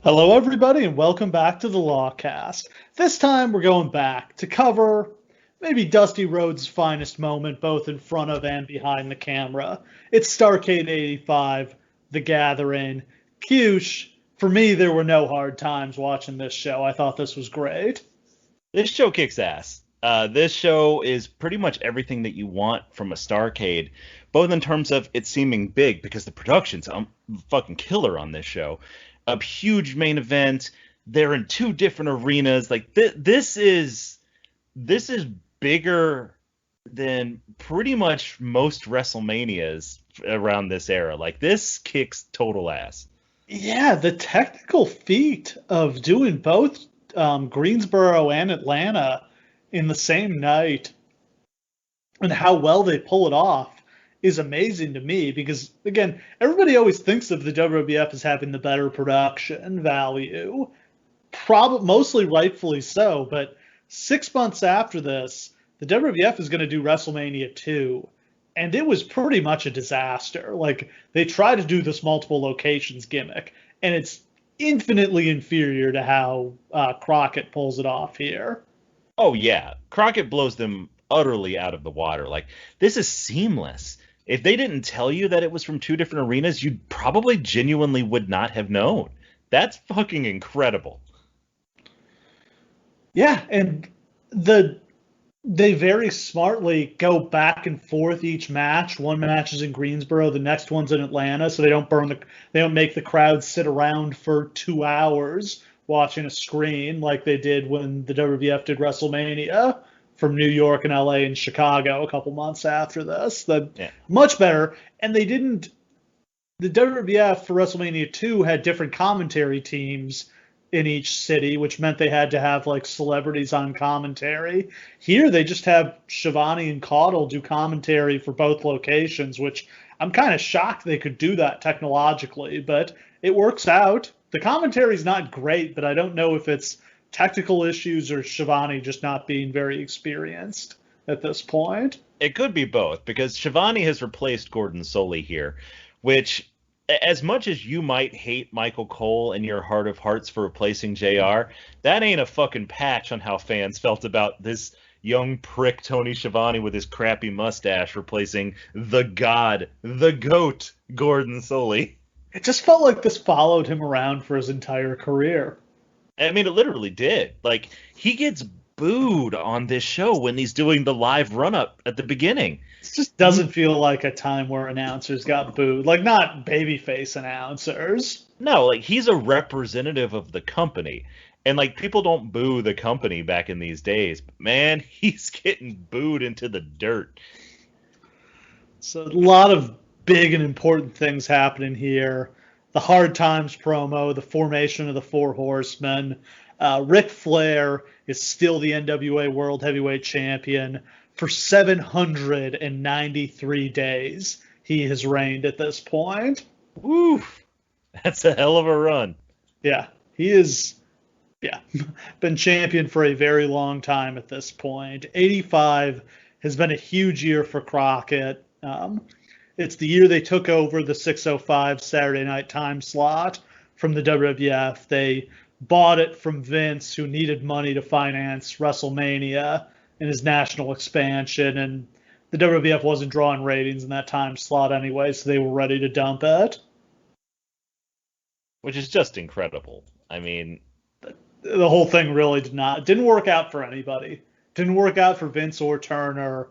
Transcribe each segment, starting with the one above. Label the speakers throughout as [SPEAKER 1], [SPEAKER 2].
[SPEAKER 1] Hello, everybody, and welcome back to the Lawcast. This time we're going back to cover maybe Dusty Rhodes' finest moment, both in front of and behind the camera. It's Starrcade 85, The Gathering. Cush, for me, there were no hard times watching this show. I thought this was great.
[SPEAKER 2] This show kicks ass. This show is pretty much everything that you want from a Starcade, both in terms of it seeming big because the production's fucking killer on this show. A huge main event. They're in two different arenas. Like this is bigger than pretty much most WrestleManias around this era. Like this kicks total ass.
[SPEAKER 1] Yeah, the technical feat of doing both Greensboro and Atlanta in the same night and how well they pull it off is amazing to me because again, everybody always thinks of the WWF as having the better production value, probably mostly rightfully so, but 6 months after this, the WWF is going to do WrestleMania 2, and it was pretty much a disaster. Like, they try to do this multiple locations gimmick, and it's infinitely inferior to how Crockett pulls it off here.
[SPEAKER 2] Oh yeah, Crockett blows them utterly out of the water. Like this is seamless. If they didn't tell you that it was from two different arenas, you probably genuinely would not have known. That's fucking incredible.
[SPEAKER 1] Yeah, and the they very smartly go back and forth each match. One match is in Greensboro, the next one's in Atlanta, so they don't make the crowd sit around for 2 hours watching a screen like they did when the WWF did WrestleMania from New York and LA and Chicago a couple months after this. The
[SPEAKER 2] Yeah.
[SPEAKER 1] much better, and they didn't. The WWF for WrestleMania 2 had different commentary teams in each city, which meant they had to have like celebrities on commentary. Here they just have Shivani and Caudle do commentary for both locations, which I'm kind of shocked they could do that technologically, but it works out. The commentary's not great, but I don't know if it's technical issues or Shivani just not being very experienced at this point.
[SPEAKER 2] It could be both because Shivani has replaced Gordon Soley here, which, as much as you might hate Michael Cole in your heart of hearts for replacing JR, that ain't a fucking patch on how fans felt about this young prick Tony Schiavone with his crappy mustache replacing the god, the goat, Gordon Soley.
[SPEAKER 1] It just felt like this followed him around for his entire career.
[SPEAKER 2] I mean, it literally did. Like, he gets booed on this show when he's doing the live run up at the beginning.
[SPEAKER 1] It just doesn't feel like a time where announcers got booed. Like, not babyface announcers.
[SPEAKER 2] No, like he's a representative of the company. And like people don't boo the company back in these days. But man, he's getting booed into the dirt.
[SPEAKER 1] So, a lot of big and important things happening here. The Hard Times promo, the formation of the Four Horsemen. Ric Flair is still the NWA World Heavyweight Champion for 793 days. He has reigned at this point.
[SPEAKER 2] Woo! That's a hell of a run.
[SPEAKER 1] Yeah, he is. Yeah, been champion for a very long time at this point. 85 has been a huge year for Crockett. It's the year they took over the 6:05 Saturday night time slot from the WWF. They bought it from Vince, who needed money to finance WrestleMania and his national expansion. And the WWF wasn't drawing ratings in that time slot anyway, so they were ready to dump it.
[SPEAKER 2] Which is just incredible. I mean,
[SPEAKER 1] The whole thing really didn't work out for anybody. Didn't work out for Vince or Turner.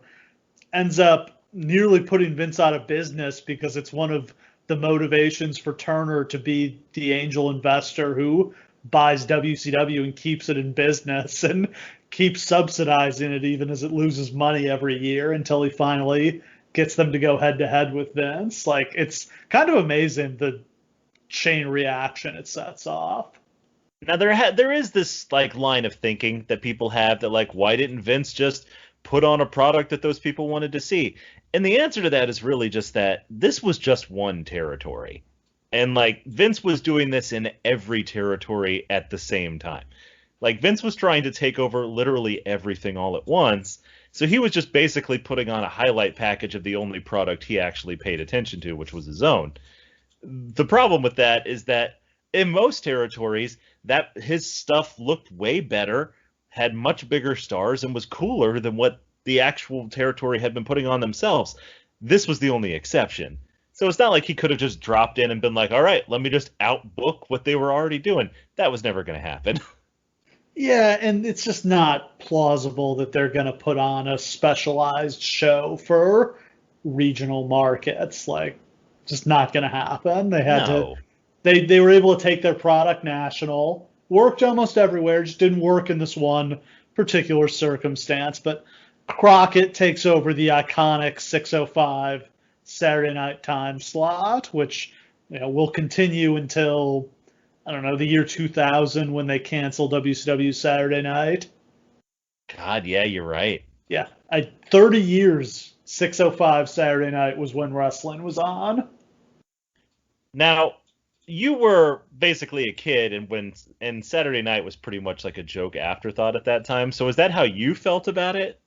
[SPEAKER 1] Ends up nearly putting Vince out of business because it's one of the motivations for Turner to be the angel investor who buys WCW and keeps it in business and keeps subsidizing it even as it loses money every year until he finally gets them to go head to head with Vince. Like, it's kind of amazing the chain reaction it sets off.
[SPEAKER 2] now there is this like line of thinking that people have that like why didn't Vince just put on a product that those people wanted to see? And the answer to that is really just that this was just one territory. And like Vince was doing this in every territory at the same time. Like Vince was trying to take over literally everything all at once. So he was just basically putting on a highlight package of the only product he actually paid attention to, which was his own. The problem with that is that in most territories, that his stuff looked way better, had much bigger stars, and was cooler than what the actual territory had been putting on themselves. This was the only exception. So it's not like he could have just dropped in and been like, all right, let me just outbook what they were already doing. That was never going to happen.
[SPEAKER 1] Yeah, and it's just not plausible that they're going to put on a specialized show for regional markets. Like, just not going to happen. They had to.
[SPEAKER 2] No.
[SPEAKER 1] They were able to take their product national. Worked almost everywhere. Just didn't work in this one particular circumstance. But Crockett takes over the iconic 6:05 Saturday night time slot, which will continue until I don't know, the year 2000 when they canceled WCW Saturday Night.
[SPEAKER 2] God, yeah, you're right.
[SPEAKER 1] Yeah, 30 years, 6:05 Saturday Night was when wrestling was on.
[SPEAKER 2] Now, you were basically a kid, and Saturday Night was pretty much like a joke afterthought at that time. So is that how you felt about it?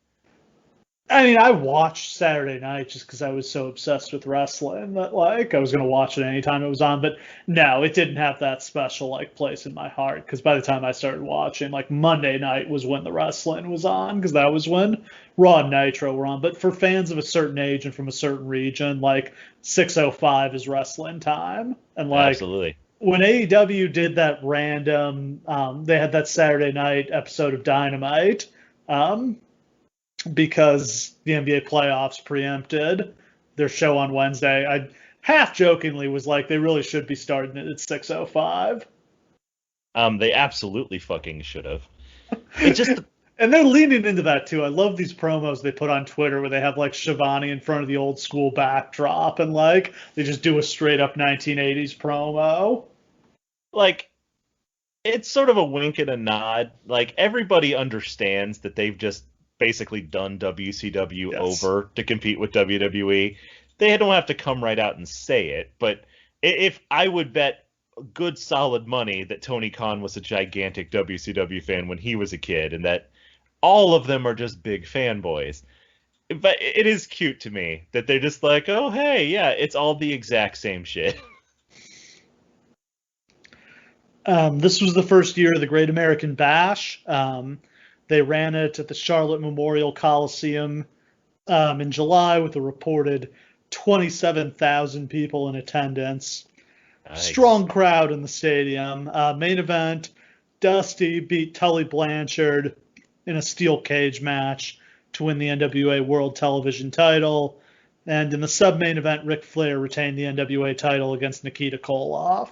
[SPEAKER 1] I mean, I watched Saturday Night just because I was so obsessed with wrestling that like I was going to watch it anytime it was on. But no, it didn't have that special like place in my heart because by the time I started watching, like Monday night was when the wrestling was on because that was when Raw and Nitro were on. But for fans of a certain age and from a certain region, like 6:05 is wrestling time, and like
[SPEAKER 2] Absolutely.
[SPEAKER 1] when AEW did that random, they had that Saturday night episode of Dynamite. Because the NBA playoffs preempted their show on Wednesday, I half jokingly was like, they really should be starting it at 6:05.
[SPEAKER 2] They absolutely fucking should have. It just
[SPEAKER 1] And they're leaning into that too. I love these promos they put on Twitter where they have like Shivani in front of the old school backdrop and like they just do a straight up 1980s promo.
[SPEAKER 2] like it's sort of a wink and a nod. Like everybody understands that they've just basically done WCW
[SPEAKER 1] Yes.
[SPEAKER 2] over to compete with WWE. They don't have to come right out and say it, but if I would bet good solid money that Tony Khan was a gigantic WCW fan when he was a kid and that all of them are just big fanboys. But it is cute to me that they're just like, oh, hey, yeah, it's all the exact same shit.
[SPEAKER 1] This was the first year of the Great American Bash. They ran it at the Charlotte Memorial Coliseum in July with a reported 27,000 people in attendance.
[SPEAKER 2] Nice.
[SPEAKER 1] Strong crowd in the stadium. Main event, Dusty beat Tully Blanchard in a steel cage match to win the NWA World Television title. And in the sub-main event, Ric Flair retained the NWA title against Nikita Koloff.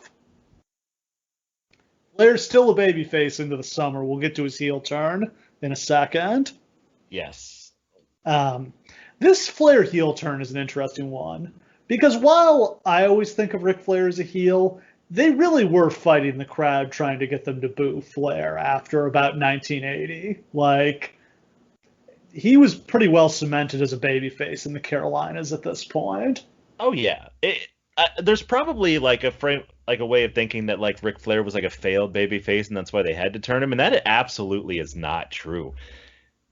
[SPEAKER 1] Flair's still a babyface into the summer. We'll get to his heel turn in a second.
[SPEAKER 2] Yes.
[SPEAKER 1] This Flair heel turn is an interesting one because while I always think of Ric Flair as a heel, they really were fighting the crowd trying to get them to boo Flair after about 1980. Like, he was pretty well cemented as a babyface in the Carolinas at this point.
[SPEAKER 2] Oh yeah. There's probably like a way of thinking that like Ric Flair was like a failed babyface and that's why they had to turn him, and that absolutely is not true.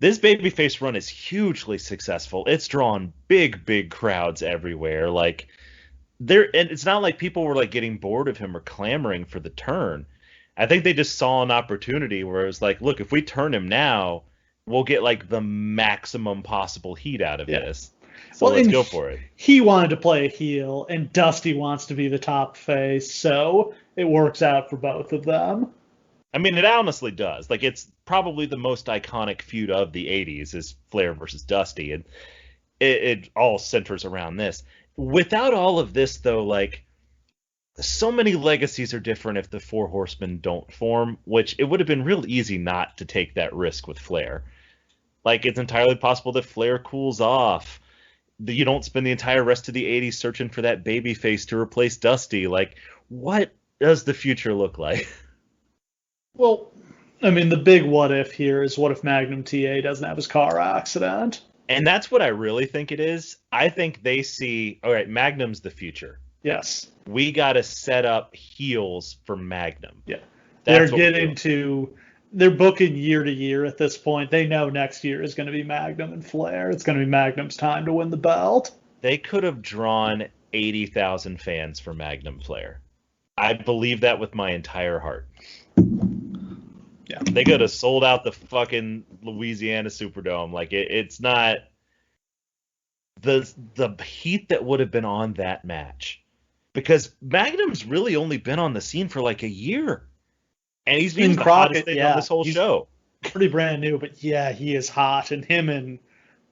[SPEAKER 2] This babyface run is hugely successful. It's drawn big crowds everywhere. Like and it's not like people were like getting bored of him or clamoring for the turn. I think they just saw an opportunity where it was like, look, if we turn him now, we'll get like the maximum possible heat out of this. So
[SPEAKER 1] well,
[SPEAKER 2] let's go for it.
[SPEAKER 1] He wanted to play a heel, and Dusty wants to be the top face, so it works out for both of them.
[SPEAKER 2] I mean, it honestly does. Like, it's probably the most iconic feud of the 80s is Flair versus Dusty, and it all centers around this. Without all of this, though, like, so many legacies are different if the Four Horsemen don't form, which it would have been real easy not to take that risk with Flair. Like, it's entirely possible that Flair cools off. You don't spend the entire rest of the 80s searching for that baby face to replace Dusty. Like, what does the future look like?
[SPEAKER 1] Well, I mean, the big what if here is what if Magnum TA doesn't have his car accident?
[SPEAKER 2] And that's what I really think it is. I think they see, all right, Magnum's the future.
[SPEAKER 1] Yes.
[SPEAKER 2] We got to set up heels for Magnum.
[SPEAKER 1] Yeah.
[SPEAKER 2] That's
[SPEAKER 1] They're booking year to year at this point. They know next year is going to be Magnum and Flair. It's going to be Magnum's time to win the belt.
[SPEAKER 2] They could have drawn 80,000 fans for Magnum Flair. I believe that with my entire heart.
[SPEAKER 1] Yeah.
[SPEAKER 2] They could have sold out the fucking Louisiana Superdome. Like it's not the heat that would have been on that match, because Magnum's really only been on the scene for like a year, and he's the hottest thing on this whole show.
[SPEAKER 1] Pretty brand new, but yeah, he is hot, and him and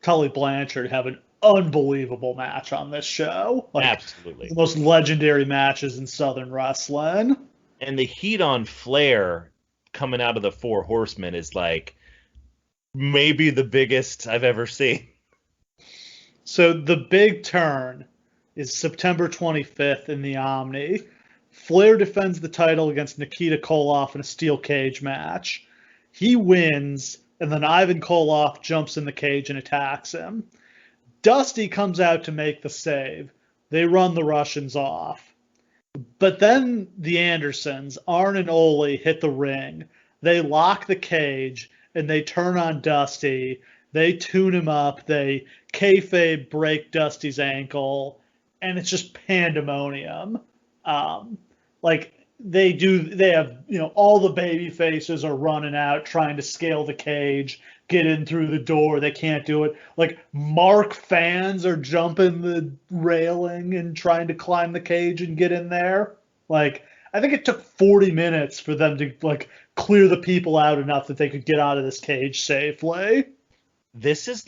[SPEAKER 1] Tully Blanchard have an unbelievable match on this show. Like,
[SPEAKER 2] absolutely,
[SPEAKER 1] the most legendary matches in Southern wrestling.
[SPEAKER 2] And the heat on Flair coming out of the Four Horsemen is like maybe the biggest I've ever seen.
[SPEAKER 1] So the big turn is September 25th in the Omni. Flair defends the title against Nikita Koloff in a steel cage match. He wins, and then Ivan Koloff jumps in the cage and attacks him. Dusty comes out to make the save. They run the Russians off. But then the Andersons, Arn and Ole, hit the ring. They lock the cage, and they turn on Dusty. They tune him up. They kayfabe break Dusty's ankle, and it's just pandemonium. They have, all the baby faces are running out trying to scale the cage, get in through the door. They can't do it. Like, Mark fans are jumping the railing and trying to climb the cage and get in there. Like, I think it took 40 minutes for them to, clear the people out enough that they could get out of this cage safely.
[SPEAKER 2] This is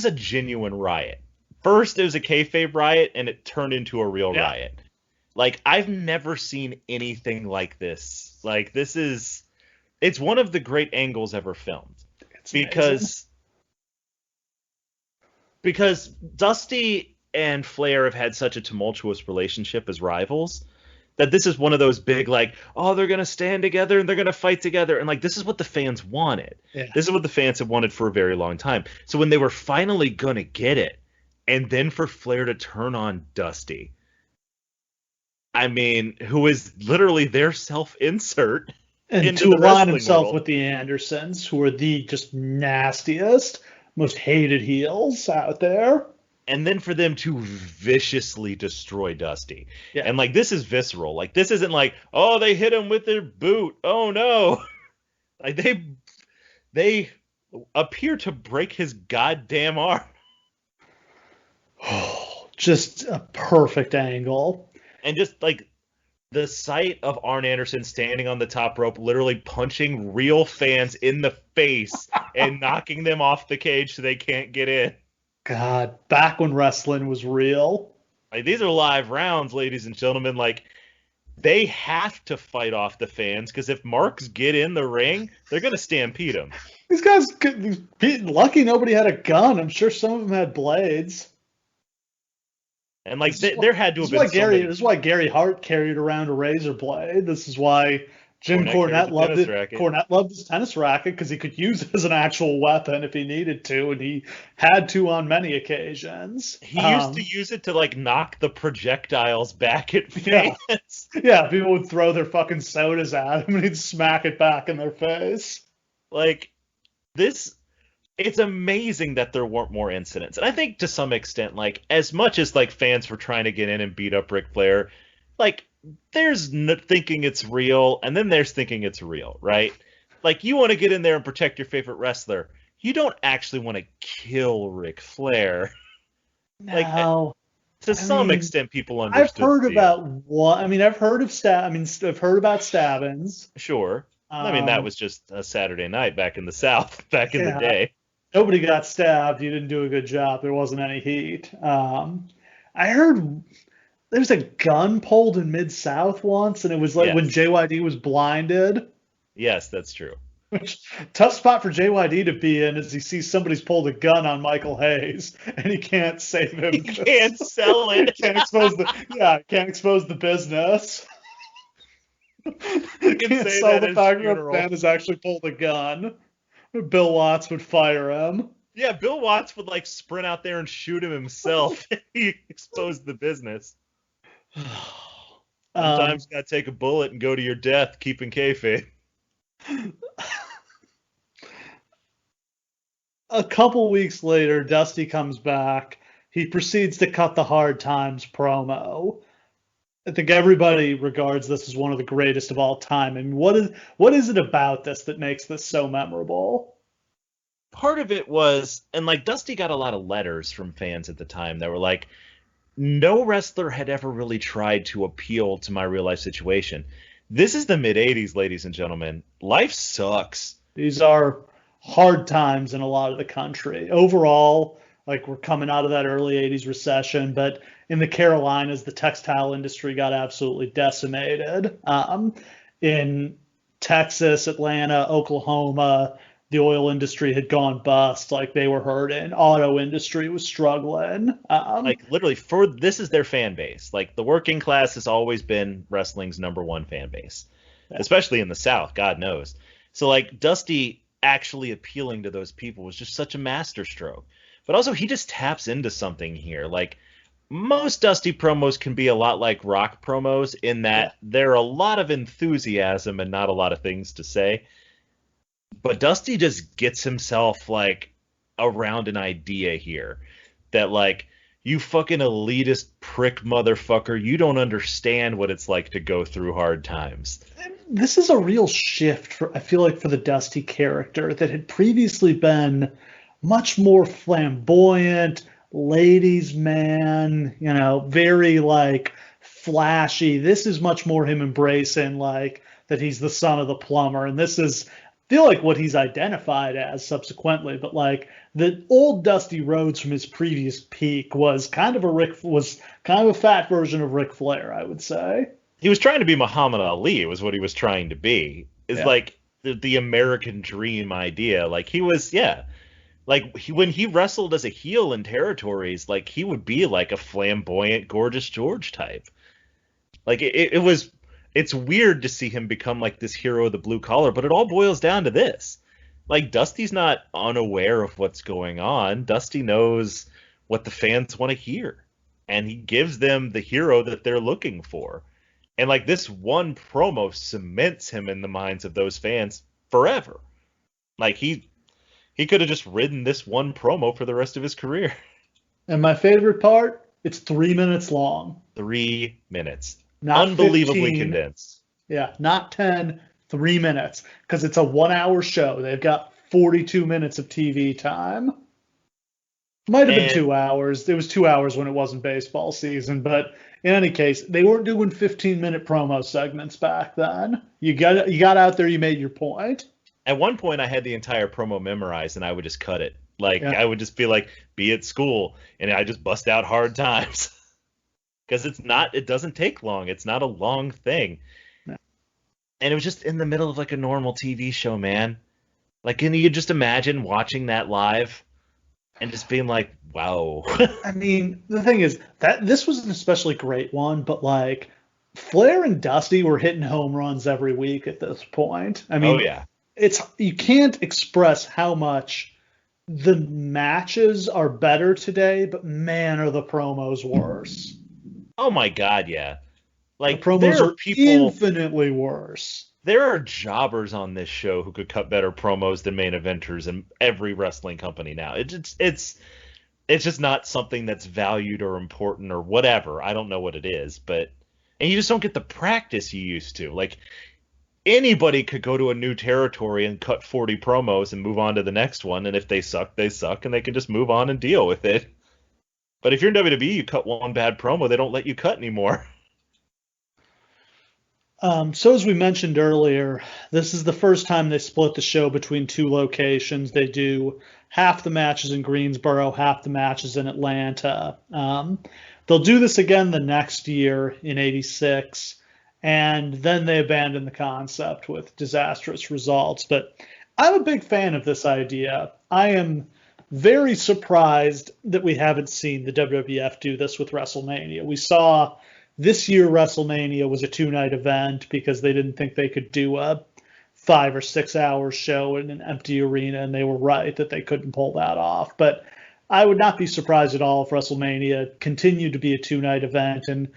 [SPEAKER 2] a genuine riot. First, it was a kayfabe riot, and it turned into a real riot. Like, I've never seen anything like this. Like, it's one of the great angles ever filmed.
[SPEAKER 1] It's
[SPEAKER 2] because Dusty and Flair have had such a tumultuous relationship as rivals that this is one of those big, they're going to stand together and they're going to fight together. And, this is what the fans wanted.
[SPEAKER 1] Yeah.
[SPEAKER 2] This is what the fans have wanted for a very long time. So when they were finally going to get it, and then for Flair to turn on Dusty, I mean, who is literally their self-insert,
[SPEAKER 1] and to align himself with the Andersons, who are the just nastiest, most hated heels out there.
[SPEAKER 2] And then for them to viciously destroy Dusty.
[SPEAKER 1] Yeah.
[SPEAKER 2] And, this is visceral. This isn't they hit him with their boot. Oh, no. They appear to break his goddamn arm.
[SPEAKER 1] Just a perfect angle.
[SPEAKER 2] And just, the sight of Arn Anderson standing on the top rope, literally punching real fans in the face and knocking them off the cage so they can't get in.
[SPEAKER 1] God, back when wrestling was real.
[SPEAKER 2] These are live rounds, ladies and gentlemen. They have to fight off the fans, because if Marks get in the ring, they're going to stampede them.
[SPEAKER 1] These guys, lucky nobody had a gun. I'm sure some of them had blades.
[SPEAKER 2] And there had to have been
[SPEAKER 1] This is why Gary Hart carried around a razor blade. This is why Jim Cornette loved it. Cornette loved his tennis racket because he could use it as an actual weapon if he needed to, and he had to on many occasions.
[SPEAKER 2] He used to use it to knock the projectiles back at fans.
[SPEAKER 1] Yeah, people would throw their fucking sodas at him, and he'd smack it back in their face.
[SPEAKER 2] It's amazing that there weren't more incidents. And I think to some extent, as much as fans were trying to get in and beat up Ric Flair, there's thinking it's real, and then there's thinking it's real, right? You want to get in there and protect your favorite wrestler. You don't actually want to kill Ric Flair.
[SPEAKER 1] No.
[SPEAKER 2] To some extent, people understood.
[SPEAKER 1] I've heard about stabbings.
[SPEAKER 2] Sure. That was just a Saturday night back in the South, back in the day.
[SPEAKER 1] Nobody got stabbed. You didn't do a good job. There wasn't any heat. I heard there's a gun pulled in Mid-South once, and it was when JYD was blinded.
[SPEAKER 2] Yes, that's true.
[SPEAKER 1] Tough spot for JYD to be in is he sees somebody's pulled a gun on Michael Hayes, and he can't save him.
[SPEAKER 2] He can't sell it.
[SPEAKER 1] Can't expose the business.
[SPEAKER 2] You
[SPEAKER 1] can't sell the fact that a fan has actually pulled a gun. Bill Watts would fire him.
[SPEAKER 2] Yeah, Bill Watts would sprint out there and shoot him himself if he exposed the business. Sometimes you gotta take a bullet and go to your death, keeping kayfabe.
[SPEAKER 1] A couple weeks later, Dusty comes back. He proceeds to cut the Hard Times promo. I think everybody regards this as one of the greatest of all time. And what is it about this that makes this so memorable?
[SPEAKER 2] Part of it was, and like Dusty got a lot of letters from fans at the time that were like, no wrestler had ever really tried to appeal to my real life situation. This is the mid 80s, ladies and gentlemen. Life sucks.
[SPEAKER 1] These are hard times in a lot of the country. Overall, like we're coming out of that early 80s recession, but in the Carolinas, the textile industry got absolutely decimated. In Texas, Atlanta, Oklahoma, the oil industry had gone bust. Like they were hurting. Auto industry was struggling.
[SPEAKER 2] Like literally, this is their fan base. Like the working class has always been wrestling's number one fan base, especially in the South. God knows. So like Dusty actually appealing to those people was just such a masterstroke. But also he just taps into something here. Like most Dusty promos can be a lot like Rock promos in that there are a lot of enthusiasm and not a lot of things to say. But Dusty just gets himself like around an idea here that like, you fucking elitist prick motherfucker, you don't understand what it's like to go through hard times.
[SPEAKER 1] This is a real shift I feel like for the Dusty character that had previously been much more flamboyant, ladies man, very like flashy. This is much more him embracing like that he's the son of the plumber, and this is I feel like what he's identified as subsequently, but like the old Dusty Rhodes from his previous peak was kind of a fat version of Ric Flair, I would say.
[SPEAKER 2] He was trying to be Muhammad Ali, was what he was trying to be. Is like the American dream idea. Like he was, like when he wrestled as a heel in territories, like he would be like a flamboyant, gorgeous George type. Like it's weird to see him become like this hero of the blue collar, but it all boils down to this. Like Dusty's not unaware of what's going on. Dusty knows what the fans want to hear, and he gives them the hero that they're looking for. And like this one promo cements him in the minds of those fans forever. Like he could have just ridden this one promo for the rest of his career.
[SPEAKER 1] And my favorite part, it's 3 minutes long.
[SPEAKER 2] 3 minutes.
[SPEAKER 1] Not
[SPEAKER 2] unbelievably
[SPEAKER 1] 15,
[SPEAKER 2] condensed.
[SPEAKER 1] Yeah, not 10, 3 minutes. Because it's a 1 hour show. They've got 42 minutes of TV time. Might have been 2 hours. It was 2 hours when it wasn't baseball season. But in any case, they weren't doing 15-minute promo segments back then. You got out there, you made your point.
[SPEAKER 2] At one point, I had the entire promo memorized, and I would just cut it. Like, I would just be like, be at school, and I just bust out hard times. Because it doesn't take long. It's not a long thing. No. And it was just in the middle of like a normal TV show, man. Like, can you just imagine watching that live and just being like, wow.
[SPEAKER 1] I mean, the thing is that this was an especially great one, but like Flair and Dusty were hitting home runs every week at this point. I mean, you can't express how much the matches are better today, but man, are the promos worse.
[SPEAKER 2] Oh my God, yeah. Like
[SPEAKER 1] the promos are infinitely worse.
[SPEAKER 2] There are jobbers on this show who could cut better promos than main eventers in every wrestling company now. It's just not something that's valued or important or whatever. I don't know what it is, and you just don't get the practice you used to. Like anybody could go to a new territory and cut 40 promos and move on to the next one, and if they suck, they suck, and they can just move on and deal with it. But if you're in WWE, you cut one bad promo, they don't let you cut anymore.
[SPEAKER 1] So as we mentioned earlier, this is the first time they split the show between two locations. They do half the matches in Greensboro, half the matches in Atlanta. They'll do this again the next year in '86, and then they abandon the concept with disastrous results. But I'm a big fan of this idea. I am very surprised that we haven't seen the WWF do this with WrestleMania. We saw this year WrestleMania was a 2-night event because they didn't think they could do a 5 or 6 hour show in an empty arena, and they were right that they couldn't pull that off. But I would not be surprised at all if WrestleMania continued to be a 2-night event, and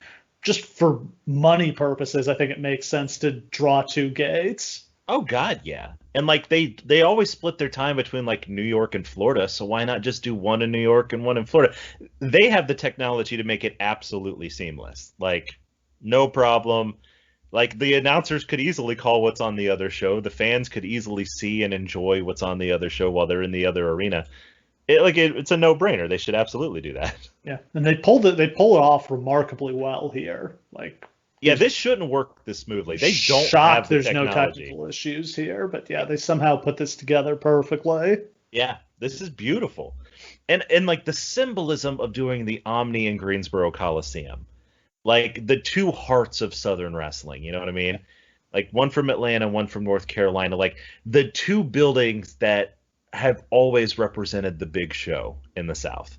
[SPEAKER 1] just for money purposes, I think it makes sense to draw 2 gates.
[SPEAKER 2] Oh God, yeah. And like they always split their time between like New York and Florida, so why not just do one in New York and one in Florida? They have the technology to make it absolutely seamless. Like No problem. Like, the announcers could easily call what's on the other show. The fans could easily see and enjoy what's on the other show while they're in the other arena. It's a no-brainer. They should absolutely do that.
[SPEAKER 1] Yeah, and they pull it off remarkably well here. Like,
[SPEAKER 2] yeah, this shouldn't work this smoothly. They don't
[SPEAKER 1] shocked
[SPEAKER 2] have the
[SPEAKER 1] there's
[SPEAKER 2] technology.
[SPEAKER 1] no technical issues here, but yeah, they somehow put this together perfectly.
[SPEAKER 2] Yeah, this is beautiful. And like the symbolism of doing the Omni in Greensboro Coliseum. Like the two hearts of Southern wrestling, you know what I mean? Like one from Atlanta, one from North Carolina, like the two buildings that have always represented the big show in the South.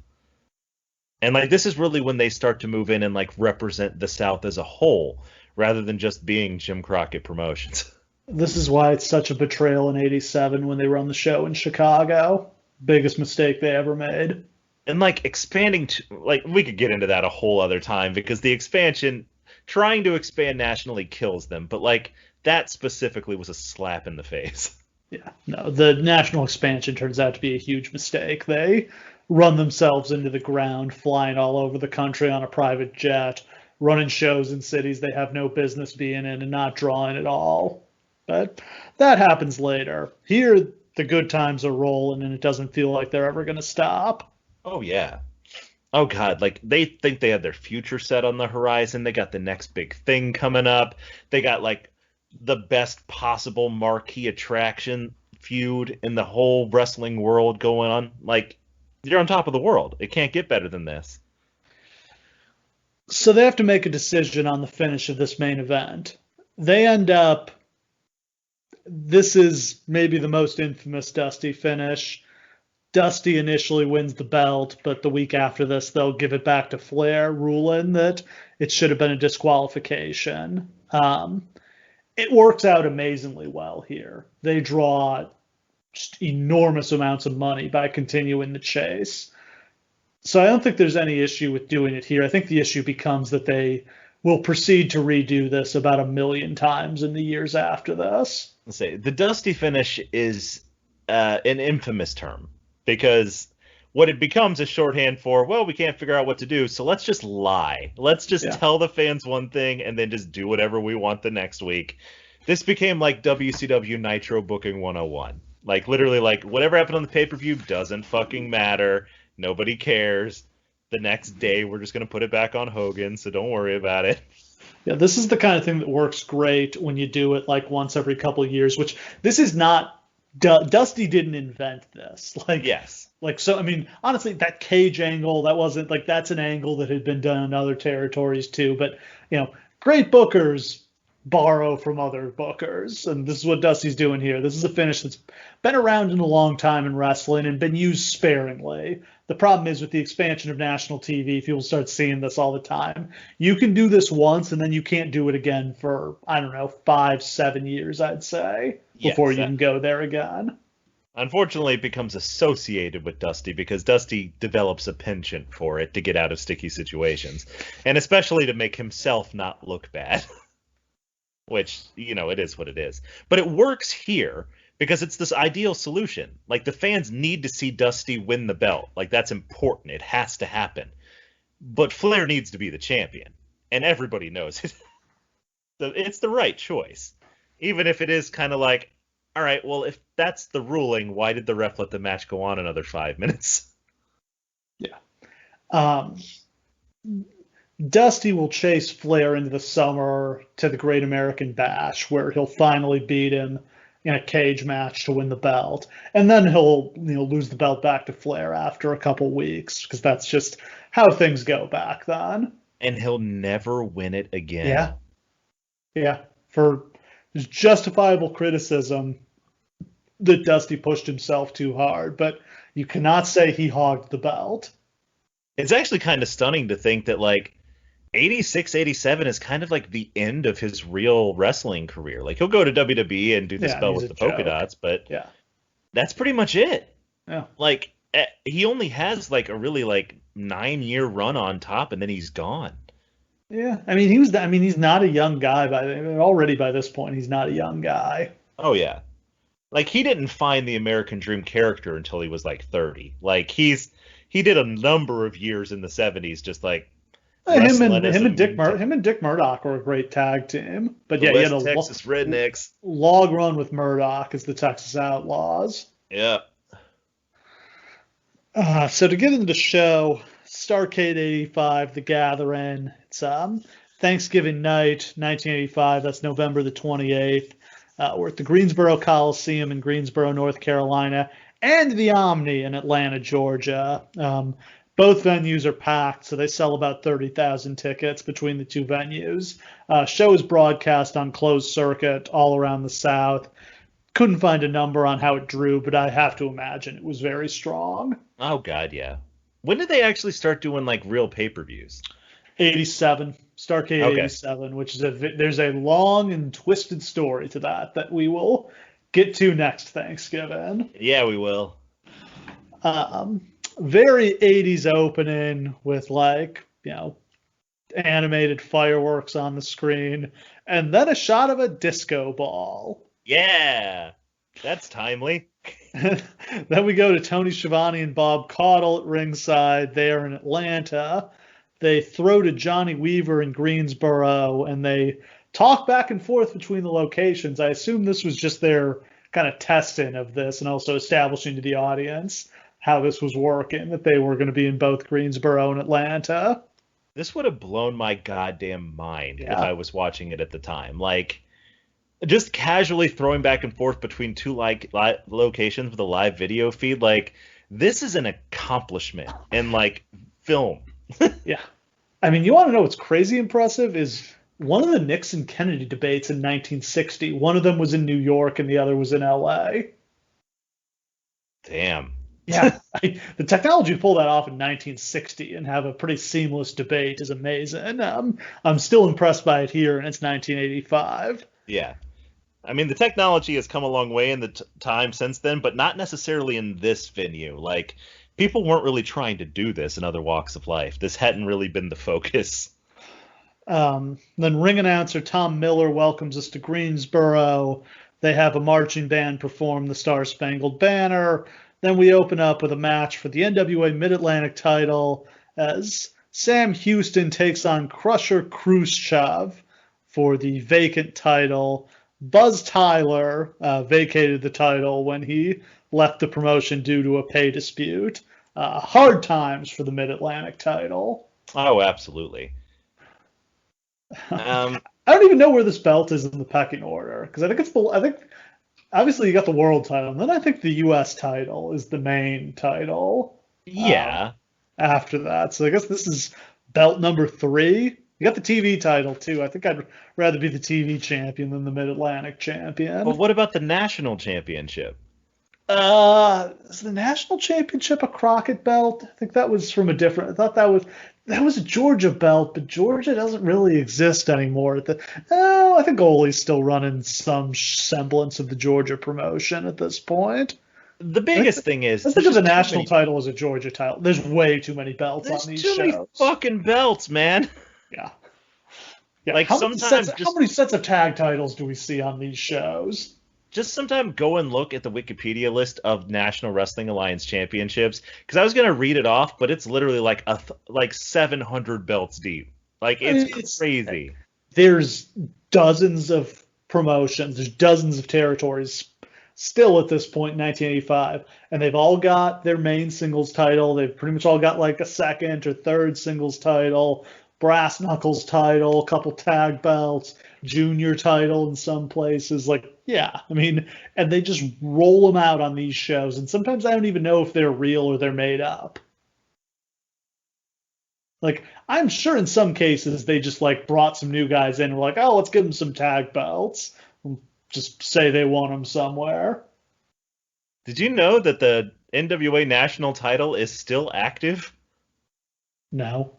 [SPEAKER 2] And like this is really when they start to move in and like represent the South as a whole rather than just being Jim Crockett Promotions.
[SPEAKER 1] This is why it's such a betrayal in '87 when they run the show in Chicago. Biggest mistake they ever made.
[SPEAKER 2] And like expanding to, like, we could get into that a whole other time because the expansion, trying to expand nationally kills them, but like that specifically was a slap in the face.
[SPEAKER 1] Yeah, no, the national expansion turns out to be a huge mistake. They run themselves into the ground, flying all over the country on a private jet, running shows in cities they have no business being in and not drawing at all. But that happens later. Here, the good times are rolling and it doesn't feel like they're ever going to stop.
[SPEAKER 2] Oh, yeah. Oh, God. Like, they think they have their future set on the horizon. They got the next big thing coming up. They got, like, the best possible marquee attraction feud in the whole wrestling world going on. Like, you're on top of the world. It can't get better than this.
[SPEAKER 1] So they have to make a decision on the finish of this main event. They end up... This is maybe the most infamous Dusty finish. Dusty initially wins the belt, but the week after this, they'll give it back to Flair, ruling that it should have been a disqualification. It works out amazingly well here. They draw just enormous amounts of money by continuing the chase. So I don't think there's any issue with doing it here. I think the issue becomes that they will proceed to redo this about 1 million times in the years after this.
[SPEAKER 2] Let's say the Dusty finish is an infamous term because what it becomes is shorthand for, well, we can't figure out what to do, so let's just lie. Let's just tell the fans one thing and then just do whatever we want the next week. This became like WCW Nitro Booking 101. Like, literally, like, whatever happened on the pay-per-view doesn't fucking matter. Nobody cares. The next day, we're just going to put it back on Hogan, so don't worry about it.
[SPEAKER 1] Yeah, this is the kind of thing that works great when you do it like once every couple of years, which this is not... Dusty didn't invent this. Like,
[SPEAKER 2] yes.
[SPEAKER 1] Like, so, I mean, honestly, that cage angle, that wasn't, like, that's an angle that had been done in other territories too. But, you know, great bookers borrow from other bookers. And this is what Dusty's doing here. This is a finish that's been around in a long time in wrestling and been used sparingly. The problem is with the expansion of national TV, people start seeing this all the time. You can do this once and then you can't do it again for, I don't know, 5-7 years, I'd say, before you can go there again.
[SPEAKER 2] Unfortunately, it becomes associated with Dusty because Dusty develops a penchant for it to get out of sticky situations. And especially to make himself not look bad. Which, you know, it is what it is. But it works here because it's this ideal solution. Like, the fans need to see Dusty win the belt. Like, that's important. It has to happen. But Flair needs to be the champion. And everybody knows it. It's the right choice. Even if it is kind of like, all right, well, if that's the ruling, why did the ref let the match go on another 5 minutes?
[SPEAKER 1] Yeah. Dusty will chase Flair into the summer to the Great American Bash, where he'll finally beat him in a cage match to win the belt. And then he'll lose the belt back to Flair after a couple weeks, because that's just how things go back then.
[SPEAKER 2] And he'll never win it again.
[SPEAKER 1] Yeah. Yeah. For justifiable criticism that Dusty pushed himself too hard, but you cannot say he hogged the belt.
[SPEAKER 2] It's actually kind of stunning to think that, like, 86, 87 is kind of like the end of his real wrestling career. Like, he'll go to WWE and do the spell with the polka dots, but that's pretty much it.
[SPEAKER 1] Yeah.
[SPEAKER 2] Like, he only has, like, a really, like, 9-year run on top, and then he's gone.
[SPEAKER 1] Yeah, I mean, he's not a young guy already by this point. He's not a young guy.
[SPEAKER 2] Oh yeah, like, he didn't find the American Dream character until he was like 30. Like, he did a number of years in the 70s, just like, Wrestling as a
[SPEAKER 1] Him and Dick Murdoch were a great tag team. But
[SPEAKER 2] the
[SPEAKER 1] yeah, he had
[SPEAKER 2] West
[SPEAKER 1] a
[SPEAKER 2] Texas Rednecks.
[SPEAKER 1] log run with Murdoch as the Texas Outlaws.
[SPEAKER 2] Yeah.
[SPEAKER 1] So to get into the show, Starrcade 85, The Gathering. It's Thanksgiving night, 1985. That's November the 28th. We're at the Greensboro Coliseum in Greensboro, North Carolina, and the Omni in Atlanta, Georgia. Both venues are packed, so they sell about 30,000 tickets between the two venues. Show is broadcast on closed circuit all around the South. Couldn't find a number on how it drew, but I have to imagine it was very strong.
[SPEAKER 2] Oh, God, yeah. When did they actually start doing, like, real pay-per-views?
[SPEAKER 1] 87. Starrcade 87, which is there's a long and twisted story to that we will get to next Thanksgiving.
[SPEAKER 2] Yeah, we will.
[SPEAKER 1] Very 80s opening with animated fireworks on the screen, and then a shot of a disco ball.
[SPEAKER 2] Yeah, that's timely.
[SPEAKER 1] Then we go to Tony Schiavone and Bob Caudle at ringside. They are in Atlanta. They throw to Johnny Weaver in Greensboro, and they talk back and forth between the locations. I assume this was just their kind of testing of this and also establishing to the audience how this was working, that they were going to be in both Greensboro and Atlanta.
[SPEAKER 2] This would have blown my goddamn mind if I was watching it at the time. Like, just casually throwing back and forth between two locations with a live video feed, like, this is an accomplishment in, like, film.
[SPEAKER 1] Yeah. I mean, you want to know what's crazy impressive is one of the Nixon-Kennedy debates in 1960. One of them was in New York and the other was in L.A.
[SPEAKER 2] Damn.
[SPEAKER 1] Yeah. The technology to pull that off in 1960 and have a pretty seamless debate is amazing. I'm still impressed by it here, and it's 1985.
[SPEAKER 2] Yeah. I mean, the technology has come a long way in the time since then, but not necessarily in this venue. Like, people weren't really trying to do this in other walks of life. This hadn't really been the focus.
[SPEAKER 1] Then ring announcer Tom Miller welcomes us to Greensboro. They have a marching band perform the Star-Spangled Banner. Then we open up with a match for the NWA Mid-Atlantic title as Sam Houston takes on Crusher Khrushchev for the vacant title. Buzz Tyler vacated the title when he left the promotion due to a pay dispute. Hard times for the Mid-Atlantic title.
[SPEAKER 2] Oh, absolutely.
[SPEAKER 1] I don't even know where this belt is in the pecking order, because I think obviously you got the world title, and then I think the U.S. title is the main title.
[SPEAKER 2] Yeah.
[SPEAKER 1] After that, so I guess this is belt number 3. You got the TV title too. I think I'd rather be the TV champion than the Mid-Atlantic champion.
[SPEAKER 2] But what about the national championship?
[SPEAKER 1] Is the national championship a Crockett belt? I think that was from a different. I thought that was a Georgia belt, but Georgia doesn't really exist anymore. I think Ole's still running some semblance of the Georgia promotion at this point.
[SPEAKER 2] The biggest thing is,
[SPEAKER 1] let's think of the national title as a Georgia title. There's way too many belts on these shows.
[SPEAKER 2] There's too many fucking belts, man.
[SPEAKER 1] Yeah.
[SPEAKER 2] Like,
[SPEAKER 1] how many sets of tag titles do we see on these shows?
[SPEAKER 2] Just sometime go and look at the Wikipedia list of National Wrestling Alliance championships, because I was gonna read it off, but it's literally like 700 belts deep. Like, it's crazy.
[SPEAKER 1] There's dozens of promotions. There's dozens of territories still at this point in 1985, and they've all got their main singles title. They've pretty much all got like a second or third singles title, brass knuckles title, a couple tag belts, junior title in some places. Like, yeah, I mean, and they just roll them out on these shows, and sometimes I don't even know if they're real or they're made up. Like, I'm sure in some cases they just like brought some new guys in and were like, oh, let's give them some tag belts. Just say they want them somewhere.
[SPEAKER 2] Did you know that the NWA national title is still active?
[SPEAKER 1] No.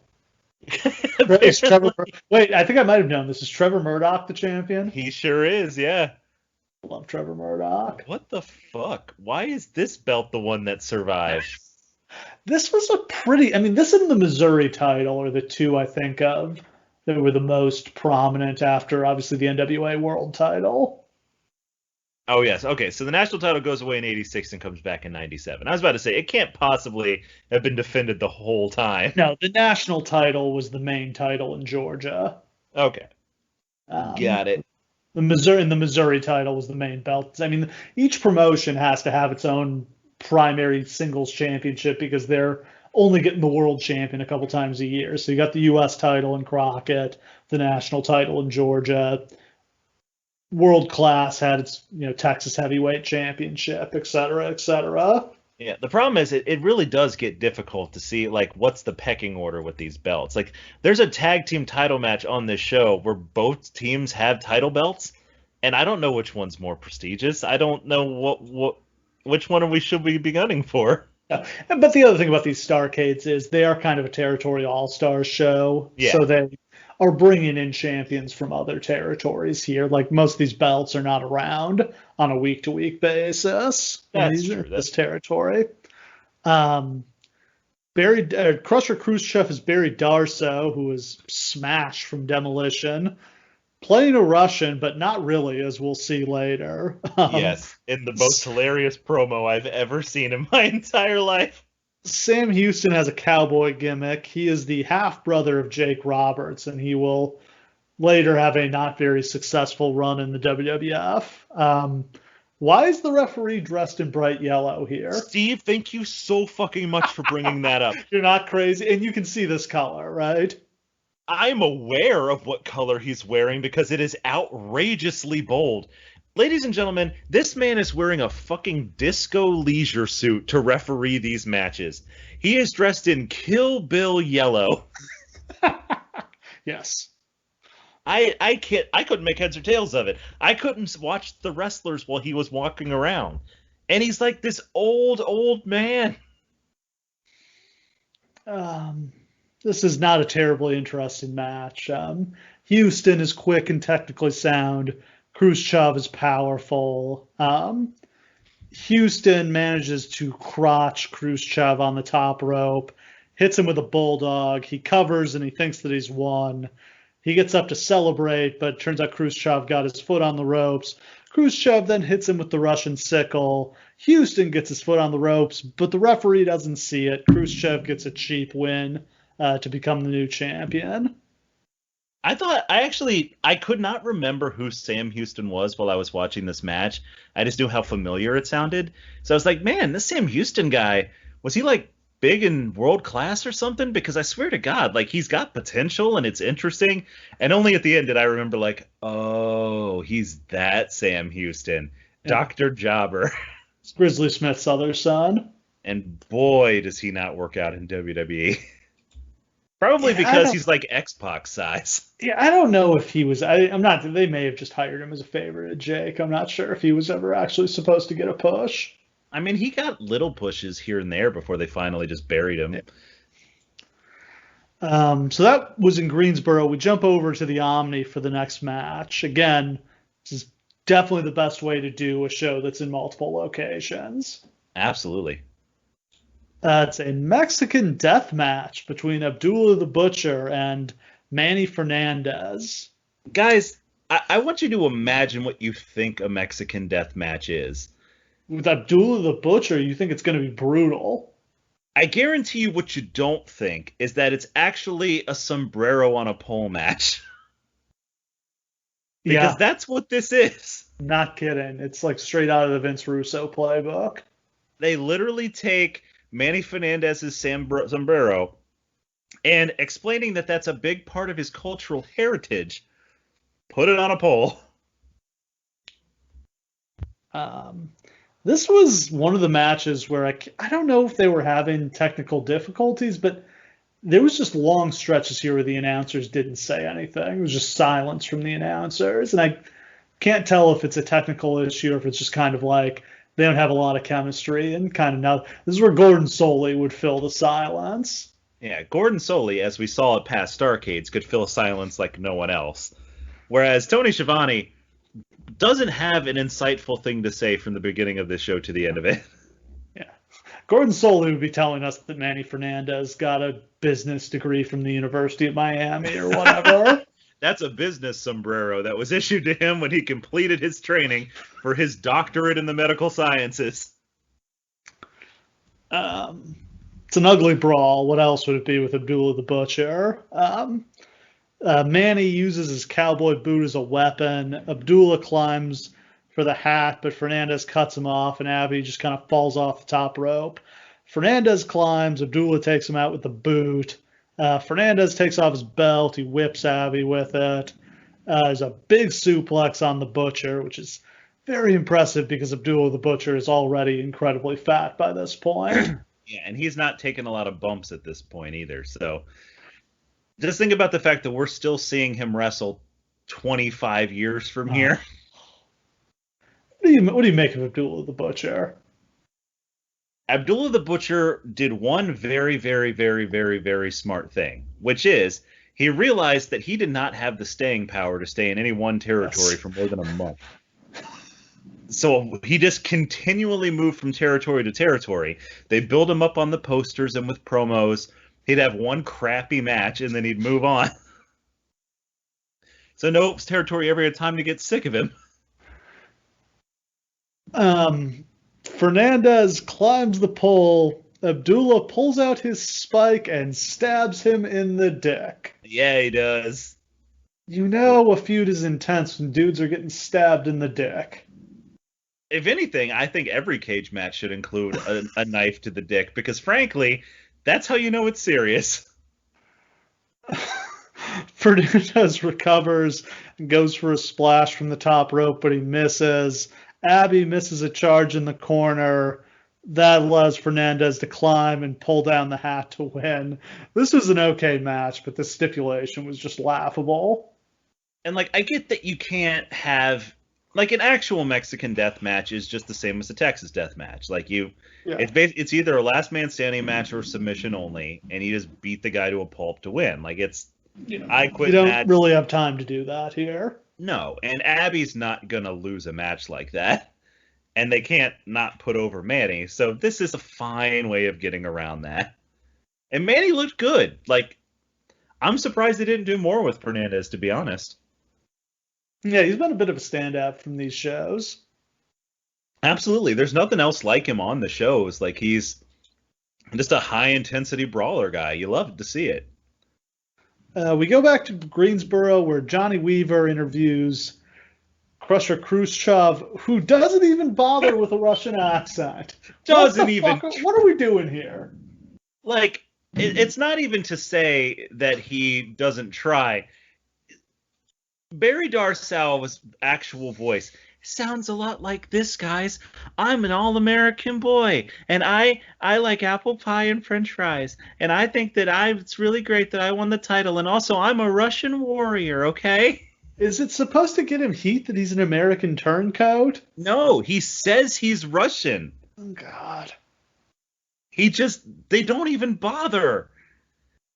[SPEAKER 1] Wait, I think I might have known this. Is Trevor Murdoch the champion?
[SPEAKER 2] He sure is, yeah.
[SPEAKER 1] Love Trevor Murdoch.
[SPEAKER 2] What the fuck? Why is this belt the one that survived?
[SPEAKER 1] This was this and the Missouri title are the two I think of that were the most prominent after, obviously, the NWA World title.
[SPEAKER 2] Oh, yes. Okay, so the national title goes away in 86 and comes back in 97. I was about to say, it can't possibly have been defended the whole time.
[SPEAKER 1] No, the national title was the main title in Georgia.
[SPEAKER 2] Okay,
[SPEAKER 1] Um,
[SPEAKER 2] got it.
[SPEAKER 1] the Missouri title was the main belt. I mean, each promotion has to have its own primary singles championship because they're only getting the world champion a couple times a year. So you got the U.S. title in Crockett, the national title in Georgia. World Class had its, Texas Heavyweight Championship, et cetera, et cetera.
[SPEAKER 2] Yeah, the problem is it really does get difficult to see like what's the pecking order with these belts. Like there's a tag team title match on this show where both teams have title belts, and I don't know which one's more prestigious. I don't know which one we should be gunning for.
[SPEAKER 1] Yeah. But the other thing about these Starrcades is they are kind of a territory all-stars show.
[SPEAKER 2] Yeah.
[SPEAKER 1] So they are bringing in champions from other territories here. Like most of these belts are not around on a week-to-week basis.
[SPEAKER 2] That's true.
[SPEAKER 1] This territory. Crusher Khrushchev is Barry Darso, who was Smash from Demolition. Playing a Russian, but not really, as we'll see later.
[SPEAKER 2] Yes, in the most hilarious promo I've ever seen in my entire life.
[SPEAKER 1] Sam Houston has a cowboy gimmick. He is the half-brother of Jake Roberts, and he will later have a not very successful run in the WWF. Why is the referee dressed in bright yellow here?
[SPEAKER 2] Steve, thank you so fucking much for bringing that up.
[SPEAKER 1] You're not crazy, and you can see this color, right?
[SPEAKER 2] I'm aware of what color he's wearing because it is outrageously bold. Ladies and gentlemen, this man is wearing a fucking disco leisure suit to referee these matches. He is dressed in Kill Bill yellow.
[SPEAKER 1] Yes.
[SPEAKER 2] I couldn't make heads or tails of it. I couldn't watch the wrestlers while he was walking around. And he's like this old man.
[SPEAKER 1] This is not a terribly interesting match. Houston is quick and technically sound. Khrushchev is powerful. Houston manages to crotch Khrushchev on the top rope, hits him with a bulldog. He covers and he thinks that he's won. He gets up to celebrate, but it turns out Khrushchev got his foot on the ropes. Khrushchev then hits him with the Russian sickle. Houston gets his foot on the ropes, but the referee doesn't see it. Khrushchev gets a cheap win to become the new champion.
[SPEAKER 2] I could not remember who Sam Houston was while I was watching this match. I just knew how familiar it sounded. So I was like, man, this Sam Houston guy, was he like big in World Class or something? Because I swear to God, like he's got potential and it's interesting. And only at the end did I remember like, oh, he's that Sam Houston, yeah. Dr. Jobber.
[SPEAKER 1] It's Grizzly Smith's other son.
[SPEAKER 2] And boy, does he not work out in WWE. Probably because he's like X-Pac size.
[SPEAKER 1] Yeah, I don't know if he was. I'm not. They may have just hired him as a favor to Jake. I'm not sure if he was ever actually supposed to get a push.
[SPEAKER 2] I mean, he got little pushes here and there before they finally just buried him.
[SPEAKER 1] So that was in Greensboro. We jump over to the Omni for the next match. Again, this is definitely the best way to do a show that's in multiple locations.
[SPEAKER 2] Absolutely.
[SPEAKER 1] It's a Mexican death match between Abdullah the Butcher and Manny Fernandez.
[SPEAKER 2] Guys, I want you to imagine what you think a Mexican death match is.
[SPEAKER 1] With Abdullah the Butcher, you think it's going to be brutal.
[SPEAKER 2] I guarantee you what you don't think is that it's actually a sombrero on a pole match. Because that's what this is.
[SPEAKER 1] Not kidding. It's like straight out of the Vince Russo playbook.
[SPEAKER 2] They literally take Manny Fernandez's sombrero and explaining that that's a big part of his cultural heritage, put it on a pole.
[SPEAKER 1] This was one of the matches where I don't know if they were having technical difficulties, but there was just long stretches here where the announcers didn't say anything. It was just silence from the announcers, and I can't tell if it's a technical issue or if it's just kind of like they don't have a lot of chemistry, and kind of now this is where Gordon Soley would fill the silence.
[SPEAKER 2] Yeah, Gordon Soley, as we saw at past Starrcades, could fill a silence like no one else. Whereas Tony Schiavone doesn't have an insightful thing to say from the beginning of this show to the end of it.
[SPEAKER 1] Yeah. Gordon Soley would be telling us that Manny Fernandez got a business degree from the University of Miami or whatever.
[SPEAKER 2] That's a business sombrero that was issued to him when he completed his training for his doctorate in the medical sciences.
[SPEAKER 1] It's an ugly brawl. What else would it be with Abdullah the Butcher? Manny uses his cowboy boot as a weapon. Abdullah climbs for the hat, but Fernandez cuts him off, and Abby just kind of falls off the top rope. Fernandez climbs. Abdullah takes him out with the boot. Fernandez takes off his belt. He whips Abby with it. There's a big suplex on the Butcher, which is very impressive because Abdullah the Butcher is already incredibly fat by this point.
[SPEAKER 2] Yeah, and he's not taking a lot of bumps at this point either. So just think about the fact that we're still seeing him wrestle 25 years from here.
[SPEAKER 1] What do you make of Abdullah the Butcher?
[SPEAKER 2] Abdullah the Butcher did one very, very, very, very, very smart thing, which is he realized that he did not have the staying power to stay in any one territory for more than a month. So he just continually moved from territory to territory. They build him up on the posters and with promos. He'd have one crappy match, and then he'd move on. So no territory ever had time to get sick of him.
[SPEAKER 1] Fernandez climbs the pole. Abdullah pulls out his spike and stabs him in the dick.
[SPEAKER 2] Yeah, he does.
[SPEAKER 1] You know a feud is intense when dudes are getting stabbed in the dick.
[SPEAKER 2] If anything, I think every cage match should include a knife to the dick, because frankly, that's how you know it's serious.
[SPEAKER 1] Fernandez recovers and goes for a splash from the top rope, but he misses. Abby misses a charge in the corner. That allows Fernandez to climb and pull down the hat to win. This was an okay match, but the stipulation was just laughable.
[SPEAKER 2] And, I get that you can't have... an actual Mexican death match is just the same as a Texas death match. It's either a last man standing match or submission only, and you just beat the guy to a pulp to win. I quit.
[SPEAKER 1] You don't really have time to do that here.
[SPEAKER 2] No, and Abby's not gonna lose a match like that, and they can't not put over Manny. So this is a fine way of getting around that. And Manny looked good. I'm surprised they didn't do more with Fernandez, to be honest.
[SPEAKER 1] Yeah, he's been a bit of a standout from these shows.
[SPEAKER 2] Absolutely. There's nothing else like him on the shows. He's just a high-intensity brawler guy. You love to see it.
[SPEAKER 1] We go back to Greensboro, where Johnny Weaver interviews Crusher Khrushchev, who doesn't even bother with a Russian accent. What are we doing here?
[SPEAKER 2] It's not even to say that he doesn't try. Barry Darsal's actual voice sounds a lot like this, guys. I'm an all-American boy, and I like apple pie and french fries, and I think that it's really great that I won the title, and also I'm a Russian warrior, okay?
[SPEAKER 1] Is it supposed to get him heat that he's an American turncoat?
[SPEAKER 2] No, he says he's Russian.
[SPEAKER 1] Oh, God.
[SPEAKER 2] They don't even bother.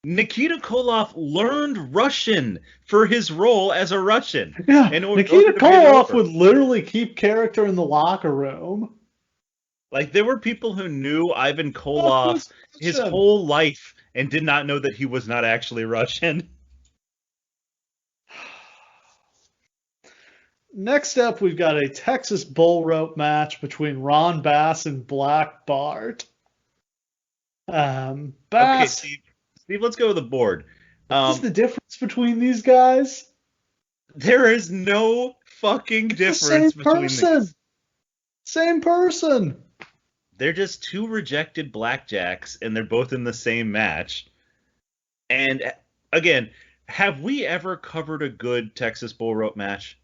[SPEAKER 2] Nikita Koloff learned Russian for his role as a Russian.
[SPEAKER 1] Yeah, Nikita Koloff would literally keep character in the locker room.
[SPEAKER 2] There were people who knew Ivan Koloff his whole life and did not know that he was not actually Russian.
[SPEAKER 1] Next up, we've got a Texas bull rope match between Ron Bass and Black Bart.
[SPEAKER 2] Bass... Okay, Steve, let's go with the board.
[SPEAKER 1] What's the difference between these guys?
[SPEAKER 2] There is no fucking difference between these.
[SPEAKER 1] Same person.
[SPEAKER 2] They're just two rejected blackjacks, and they're both in the same match. And again, have we ever covered a good Texas bull rope match?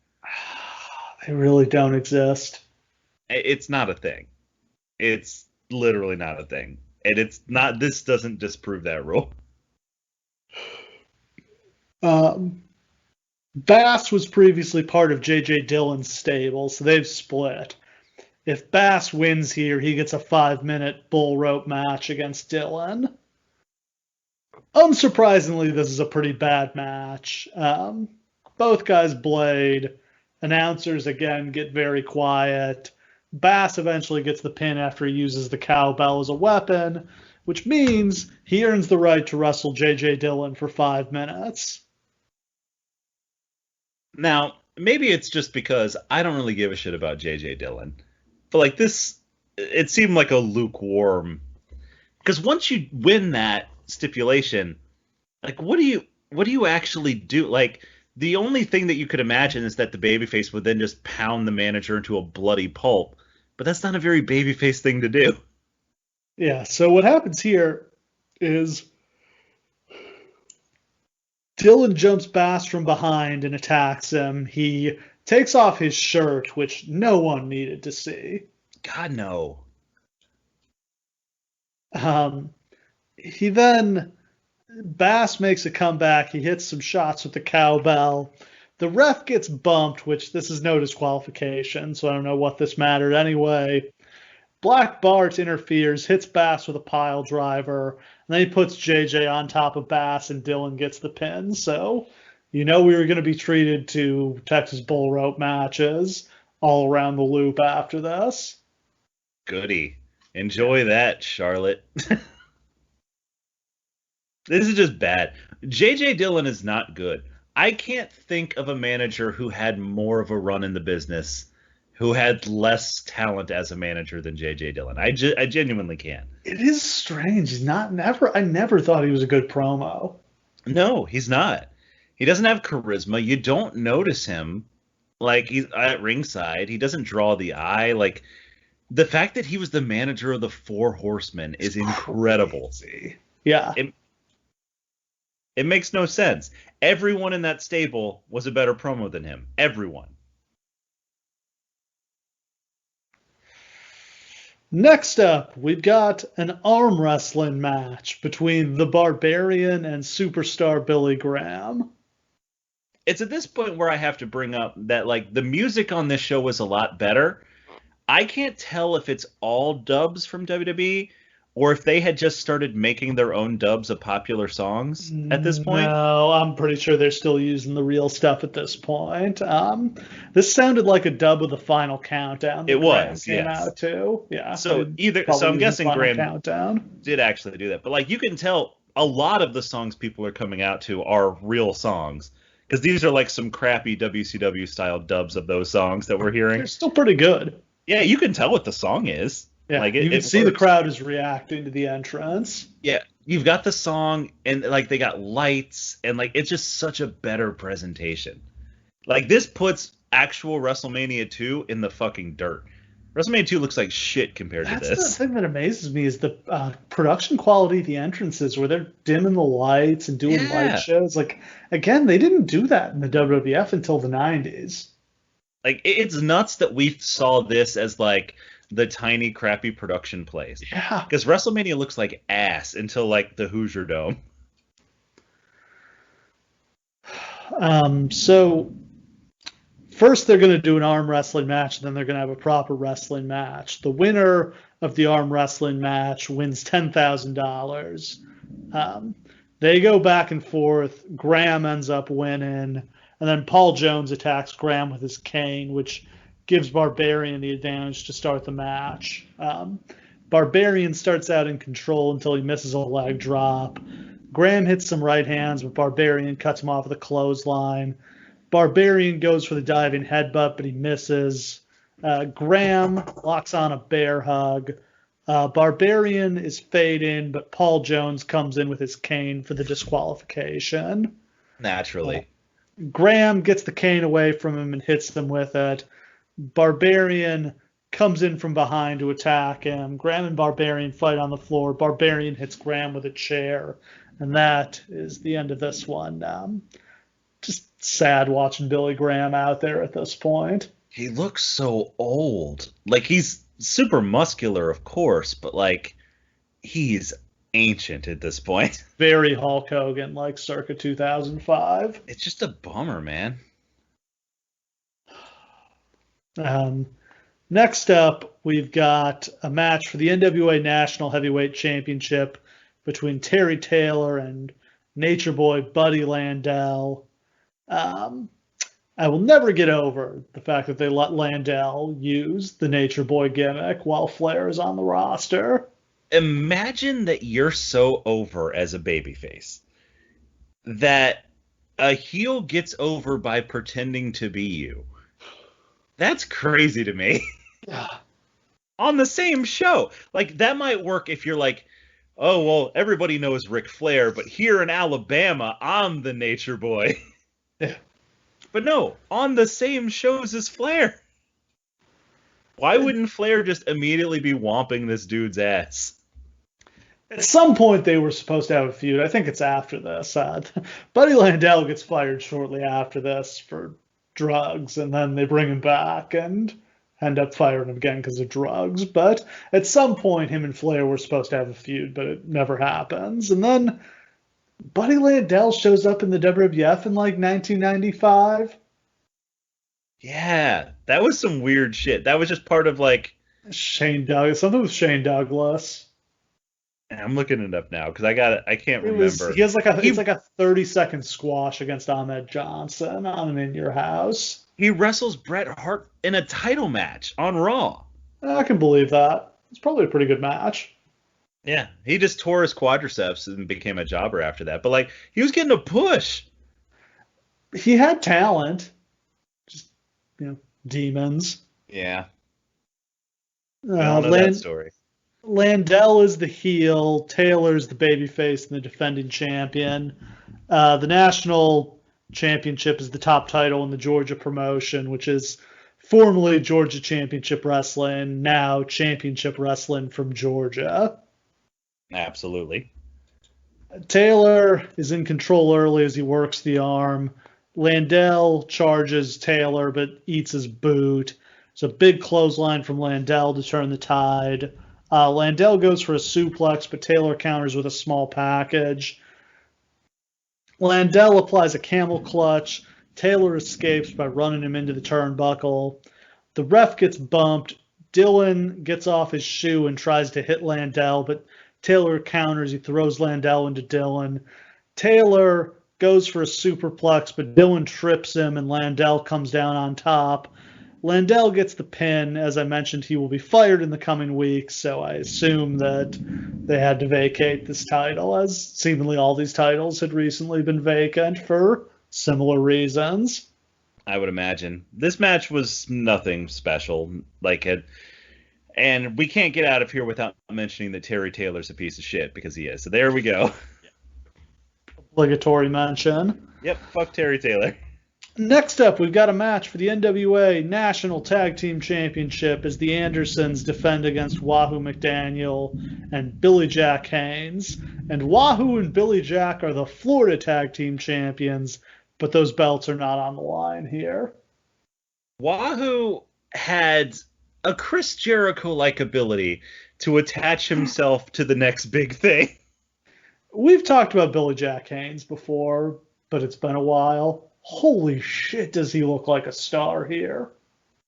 [SPEAKER 1] They really don't exist.
[SPEAKER 2] It's not a thing. It's literally not a thing. And it's not. This doesn't disprove that rule.
[SPEAKER 1] Bass was previously part of J.J. Dillon's stable, so they've split. If Bass wins here, he gets a 5-minute bull rope match against Dillon. Unsurprisingly, this is a pretty bad match. Both guys blade. Announcers, again, get very quiet. Bass eventually gets the pin after he uses the cowbell as a weapon, which means he earns the right to wrestle J.J. Dillon for 5 minutes.
[SPEAKER 2] Now, maybe it's just because I don't really give a shit about J.J. Dillon, but like this, it seemed like a lukewarm. Because once you win that stipulation, like what do you actually do? Like the only thing that you could imagine is that the babyface would then just pound the manager into a bloody pulp, but that's not a very babyface thing to do.
[SPEAKER 1] Yeah, so what happens here is Dillon jumps Bass from behind and attacks him. He takes off his shirt, which no one needed to see.
[SPEAKER 2] God no.
[SPEAKER 1] Um, he then Bass makes a comeback. He hits some shots with the cowbell. The ref gets bumped, which this is no disqualification, so I don't know what this mattered anyway. Black Bart interferes, hits Bass with a pile driver, and then he puts JJ on top of Bass, and Dillon gets the pin. So, we were going to be treated to Texas Bull Rope matches all around the loop after this.
[SPEAKER 2] Goody. Enjoy that, Charlotte. This is just bad. J.J. Dillon is not good. I can't think of a manager who had more of a run in the business, who had less talent as a manager than J.J. Dillon. I genuinely can.
[SPEAKER 1] It is strange. I never thought he was a good promo.
[SPEAKER 2] No, he's not. He doesn't have charisma. You don't notice him. Like, he's at ringside. He doesn't draw the eye. Like, the fact that he was the manager of the Four Horsemen is incredible.
[SPEAKER 1] Crazy. Yeah.
[SPEAKER 2] It makes no sense. Everyone in that stable was a better promo than him. Everyone.
[SPEAKER 1] Next up, we've got an arm wrestling match between the Barbarian and superstar Billy Graham.
[SPEAKER 2] It's at this point where I have to bring up that, like, the music on this show was a lot better. I can't tell if it's all dubs from WWE or if they had just started making their own dubs of popular songs at this point.
[SPEAKER 1] No, I'm pretty sure they're still using the real stuff at this point. This sounded like a dub of the Final Countdown.
[SPEAKER 2] It was,
[SPEAKER 1] came
[SPEAKER 2] yes.
[SPEAKER 1] out too. Yeah.
[SPEAKER 2] So I'm guessing Graham
[SPEAKER 1] Countdown
[SPEAKER 2] did actually do that. But like you can tell a lot of the songs people are coming out to are real songs. Because these are like some crappy WCW style dubs of those songs that we're hearing.
[SPEAKER 1] They're still pretty good.
[SPEAKER 2] Yeah, you can tell what the song is.
[SPEAKER 1] Yeah,
[SPEAKER 2] like
[SPEAKER 1] you can see
[SPEAKER 2] works.
[SPEAKER 1] the crowd is reacting to the entrance.
[SPEAKER 2] Yeah, you've got the song, and like they got lights, and like it's just such a better presentation. Like this puts actual WrestleMania 2 in the fucking dirt. WrestleMania 2 looks like shit compared to this.
[SPEAKER 1] That's the thing that amazes me is the production quality of the entrances, where they're dimming the lights and doing light shows. Like again, they didn't do that in the WWF until the 90s.
[SPEAKER 2] Like it's nuts that we saw this as like the tiny crappy production place.
[SPEAKER 1] Yeah.
[SPEAKER 2] Because WrestleMania looks like ass until like the Hoosier Dome.
[SPEAKER 1] So first they're going to do an arm wrestling match, and then they're going to have a proper wrestling match. The winner of the arm wrestling match wins $10,000. They go back and forth. Graham ends up winning, and then Paul Jones attacks Graham with his cane, which gives Barbarian the advantage to start the match. Barbarian starts out in control until he misses a leg drop. Graham hits some right hands, but Barbarian cuts him off with a clothesline. Barbarian goes for the diving headbutt, but he misses. Graham locks on a bear hug. Barbarian is fading, but Paul Jones comes in with his cane for the disqualification.
[SPEAKER 2] Naturally.
[SPEAKER 1] Graham gets the cane away from him and hits them with it. Barbarian comes in from behind to attack him. Graham and Barbarian fight on the floor. Barbarian hits Graham with a chair. And that is the end of this one. Just sad watching Billy Graham out there at this point.
[SPEAKER 2] He looks so old. Like, he's super muscular, of course, but, like, he's ancient at this point.
[SPEAKER 1] Very Hulk Hogan, like circa 2005.
[SPEAKER 2] It's just a bummer, man.
[SPEAKER 1] Next up, we've got a match for the NWA National Heavyweight Championship between Terry Taylor and Nature Boy Buddy Landell. I will never get over the fact that they let Landell use the Nature Boy gimmick while Flair is on the roster.
[SPEAKER 2] Imagine that you're so over as a babyface that A heel gets over by pretending to be you. That's crazy to me.
[SPEAKER 1] Yeah.
[SPEAKER 2] On the same show. Like, that might work if you're like, oh, well, everybody knows Ric Flair, but here in Alabama, I'm the nature boy.
[SPEAKER 1] Yeah.
[SPEAKER 2] But no, on the same shows as Flair. Why wouldn't Flair just immediately be whomping this dude's ass?
[SPEAKER 1] At some point, they were supposed to have a feud. I think it's after this. Buddy Landel gets fired shortly after this for drugs, and then they bring him back and end up firing him again because of drugs. But at some point, him and Flair were supposed to have a feud, but it never happens. And then Buddy Landel shows up in the WWF in like 1995.
[SPEAKER 2] Yeah, that was some weird shit. That was just part of like
[SPEAKER 1] Shane Douglas, something with Shane Douglas.
[SPEAKER 2] I'm looking it up now because I can't remember.
[SPEAKER 1] He has like it's like a 30-second squash against Ahmed Johnson on an In Your House.
[SPEAKER 2] He wrestles Bret Hart in a title match on Raw.
[SPEAKER 1] I can believe that. It's probably a pretty good match.
[SPEAKER 2] Yeah, he just tore his quadriceps and became a jobber after that. But like, he was getting a push.
[SPEAKER 1] He had talent, just demons.
[SPEAKER 2] Yeah. I don't know that story.
[SPEAKER 1] Landel is the heel. Taylor's the babyface and the defending champion. The national championship is the top title in the Georgia promotion, which is formerly Georgia Championship Wrestling, now Championship Wrestling from Georgia.
[SPEAKER 2] Absolutely.
[SPEAKER 1] Taylor is in control early as he works the arm. Landel charges Taylor but eats his boot. It's a big clothesline from Landel to turn the tide. Landel goes for a suplex, but Taylor counters with a small package. Landel applies a camel clutch. Taylor escapes by running him into the turnbuckle. The ref gets bumped. Dylan gets off his shoe and tries to hit Landel, but Taylor counters. He throws Landel into Dylan. Taylor goes for a superplex, but Dylan trips him and Landel comes down on top. Landel gets the pin. As I mentioned, he will be fired in the coming weeks, so I assume that they had to vacate this title, as seemingly all these titles had recently been vacant for similar reasons.
[SPEAKER 2] I would imagine. This match was nothing special. And we can't get out of here without mentioning that Terry Taylor's a piece of shit, because he is. So there we go.
[SPEAKER 1] Obligatory mention.
[SPEAKER 2] Yep, fuck Terry Taylor.
[SPEAKER 1] Next up, we've got a match for the NWA National Tag Team Championship as the Andersons defend against Wahoo McDaniel and Billy Jack Haynes. And Wahoo and Billy Jack are the Florida Tag Team Champions, but those belts are not on the line here.
[SPEAKER 2] Wahoo had a Chris Jericho-like ability to attach himself to the next big thing.
[SPEAKER 1] We've talked about Billy Jack Haynes before, but it's been a while. Holy shit, does he look like a star here.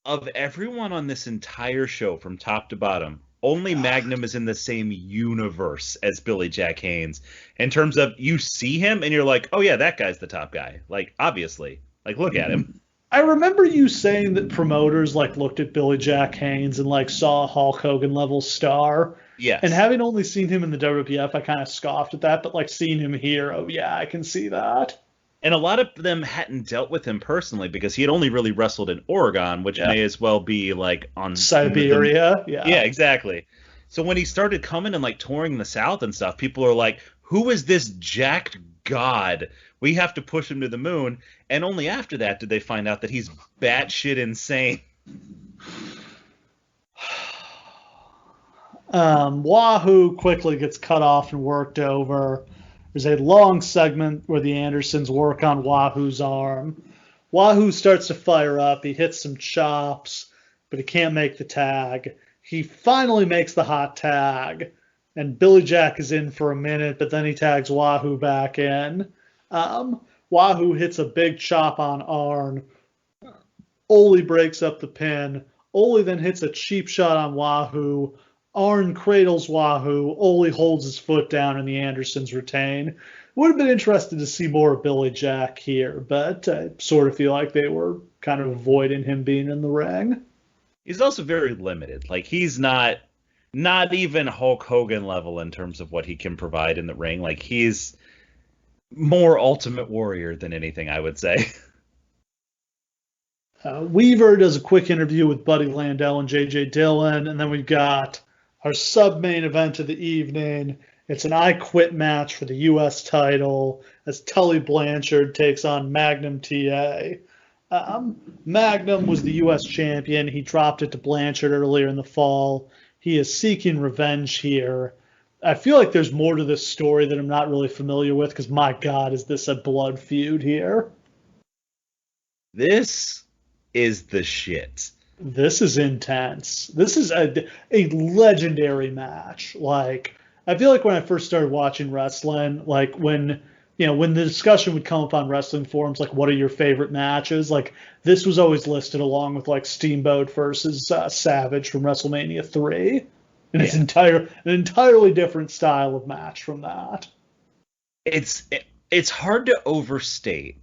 [SPEAKER 2] Of everyone on this entire show from top to bottom, only Magnum is in the same universe as Billy Jack Haynes. In terms of, you see him and you're like, oh yeah, that guy's the top guy. Like, obviously. Like, look at him.
[SPEAKER 1] I remember you saying that promoters looked at Billy Jack Haynes and saw a Hulk Hogan level star.
[SPEAKER 2] Yes.
[SPEAKER 1] And having only seen him in the WWF, I kind of scoffed at that, but seeing him here, oh yeah, I can see that.
[SPEAKER 2] And a lot of them hadn't dealt with him personally because he had only really wrestled in Oregon, which may as well be on
[SPEAKER 1] Siberia.
[SPEAKER 2] Yeah, exactly. So when he started coming and touring the South and stuff, people are like, who is this jacked god? We have to push him to the moon. And only after that did they find out that he's batshit insane.
[SPEAKER 1] Wahoo quickly gets cut off and worked over. There's a long segment where the Andersons work on Wahoo's arm. Wahoo starts to fire up. He hits some chops, but he can't make the tag. He finally makes the hot tag, and Billy Jack is in for a minute, but then he tags Wahoo back in. Wahoo hits a big chop on Arn. Ole breaks up the pin. Ole then hits a cheap shot on Wahoo. Arn cradles Wahoo. Ole holds his foot down, and the Andersons retain. Would have been interested to see more of Billy Jack here, but I sort of feel like they were kind of avoiding him being in the ring.
[SPEAKER 2] He's also very limited. He's not even Hulk Hogan level in terms of what he can provide in the ring. He's more Ultimate Warrior than anything, I would say.
[SPEAKER 1] Weaver does a quick interview with Buddy Landell and J.J. Dillon, and then we've got our sub-main event of the evening. It's an I Quit match for the U.S. title as Tully Blanchard takes on Magnum TA. Magnum was the U.S. champion. He dropped it to Blanchard earlier in the fall. He is seeking revenge here. I feel like there's more to this story that I'm not really familiar with because, my God, is this a blood feud here?
[SPEAKER 2] This is the shit.
[SPEAKER 1] This is intense. This is a legendary match. Like, I feel like when I first started watching wrestling, like when the discussion would come up on wrestling forums, like what are your favorite matches? Like this was always listed along with like Steamboat versus Savage from WrestleMania 3, and it's an entirely different style of match from that.
[SPEAKER 2] It's hard to overstate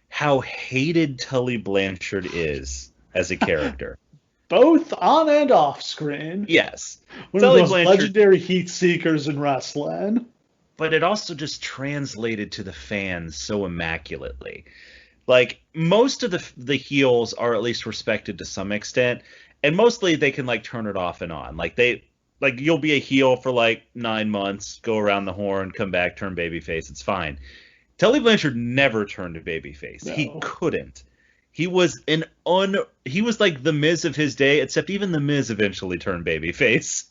[SPEAKER 2] how hated Tully Blanchard is as a character.
[SPEAKER 1] Both on and off screen.
[SPEAKER 2] Yes.
[SPEAKER 1] One of the most legendary heat seekers in wrestling.
[SPEAKER 2] But it also just translated to the fans so immaculately. Like, most of the heels are at least respected to some extent, and mostly they can, like, turn it off and on. Like, you'll be a heel for, like, 9 months, go around the horn, come back, turn babyface, it's fine. Tully Blanchard never turned to babyface. No. He couldn't. He was like the Miz of his day, except even the Miz eventually turned babyface.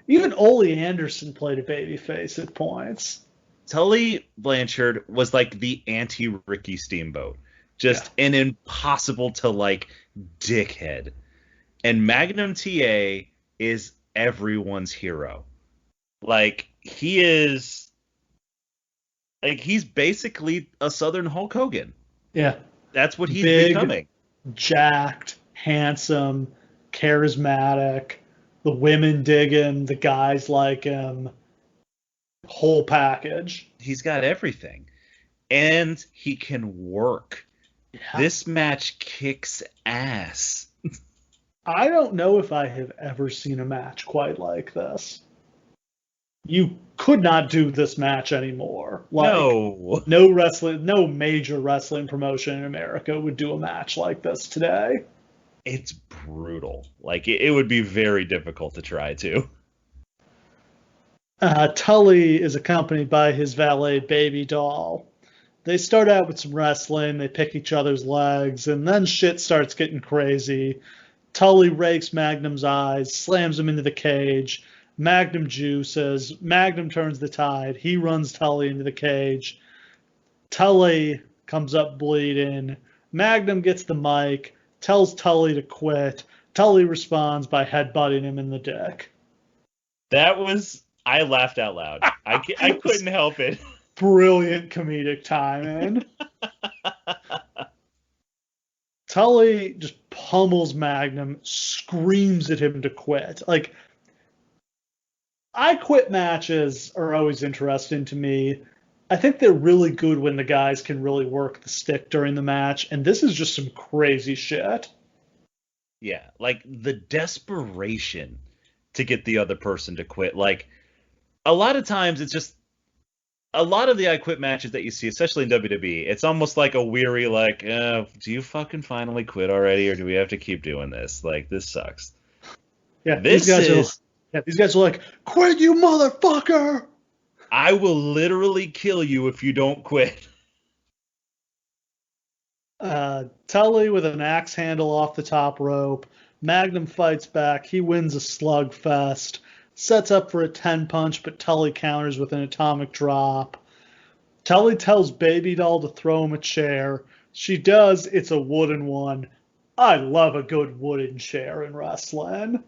[SPEAKER 1] Even Ole Anderson played a babyface at points.
[SPEAKER 2] Tully Blanchard was like the anti-Ricky Steamboat. Just an impossible to like dickhead. And Magnum TA is everyone's hero. Like, he's basically a Southern Hulk Hogan.
[SPEAKER 1] Yeah.
[SPEAKER 2] That's what he's
[SPEAKER 1] big,
[SPEAKER 2] becoming.
[SPEAKER 1] Jacked, handsome, charismatic. The women dig him. The guys like him. Whole package.
[SPEAKER 2] He's got everything. And he can work. Yeah. This match kicks ass.
[SPEAKER 1] I don't know if I have ever seen a match quite like this. You could not do this match anymore. Like, no major wrestling promotion in America would do a match like this today.
[SPEAKER 2] It's brutal. Like, it would be very difficult to try to.
[SPEAKER 1] Tully is accompanied by his valet Baby Doll. They start out with some wrestling, they pick each other's legs, and then shit starts getting crazy. Tully rakes Magnum's eyes, slams him into the cage. Magnum juices. Magnum turns the tide. He runs Tully into the cage. Tully comes up bleeding. Magnum gets the mic, tells Tully to quit. Tully responds by headbutting him in the dick.
[SPEAKER 2] I laughed out loud. I couldn't help it.
[SPEAKER 1] Brilliant comedic timing. Tully just pummels Magnum, screams at him to quit. Like, I Quit matches are always interesting to me. I think they're really good when the guys can really work the stick during the match, and this is just some crazy shit.
[SPEAKER 2] Yeah, like the desperation to get the other person to quit. Like, a lot of times it's just a lot of the I Quit matches that you see, especially in WWE, it's almost like a weary, like, do you fucking finally quit already, or do we have to keep doing this? Like, this sucks.
[SPEAKER 1] Yeah, these guys are like, quit, you motherfucker!
[SPEAKER 2] I will literally kill you if you don't quit.
[SPEAKER 1] Tully with an axe handle off the top rope. Magnum fights back. He wins a slugfest. Sets up for a 10 punch, but Tully counters with an atomic drop. Tully tells Baby Doll to throw him a chair. She does. It's a wooden one. I love a good wooden chair in wrestling.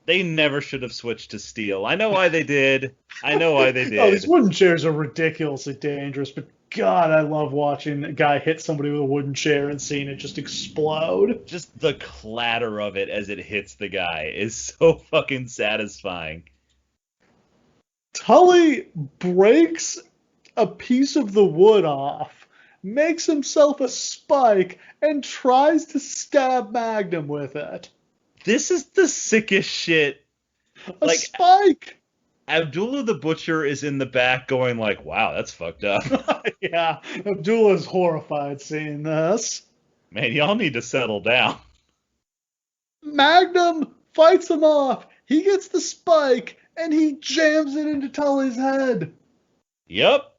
[SPEAKER 2] They never should have switched to steel. I know why they did. Oh,
[SPEAKER 1] these wooden chairs are ridiculously dangerous, but God, I love watching a guy hit somebody with a wooden chair and seeing it just explode.
[SPEAKER 2] Just the clatter of it as it hits the guy is so fucking satisfying.
[SPEAKER 1] Tully breaks a piece of the wood off, makes himself a spike, and tries to stab Magnum with it.
[SPEAKER 2] This is the sickest shit.
[SPEAKER 1] A spike!
[SPEAKER 2] Abdullah the Butcher is in the back going like, wow, that's fucked up.
[SPEAKER 1] Yeah, Abdullah's horrified seeing this.
[SPEAKER 2] Man, y'all need to settle down.
[SPEAKER 1] Magnum fights him off. He gets the spike, and he jams it into Tully's head.
[SPEAKER 2] Yep.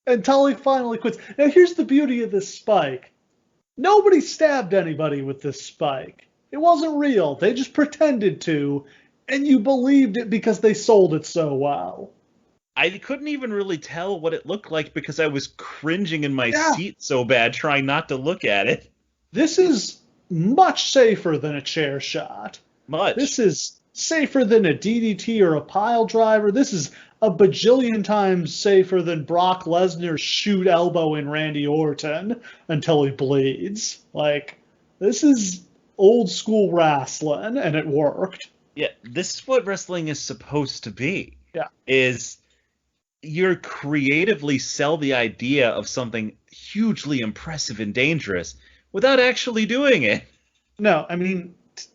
[SPEAKER 1] And Tully finally quits. Now, here's the beauty of this spike. Nobody stabbed anybody with this spike. It wasn't real. They just pretended to, and you believed it because they sold it so well.
[SPEAKER 2] I couldn't even really tell what it looked like because I was cringing in my seat so bad trying not to look at it.
[SPEAKER 1] This is much safer than a chair shot.
[SPEAKER 2] Much.
[SPEAKER 1] This is safer than a DDT or a pile driver. This is a bajillion times safer than Brock Lesnar's shoot elbow in Randy Orton until he bleeds. Like, this is old school wrestling, and it worked.
[SPEAKER 2] Yeah, this is what wrestling is supposed to be.
[SPEAKER 1] Yeah.
[SPEAKER 2] Is you creatively sell the idea of something hugely impressive and dangerous without actually doing it.
[SPEAKER 1] No, I mean,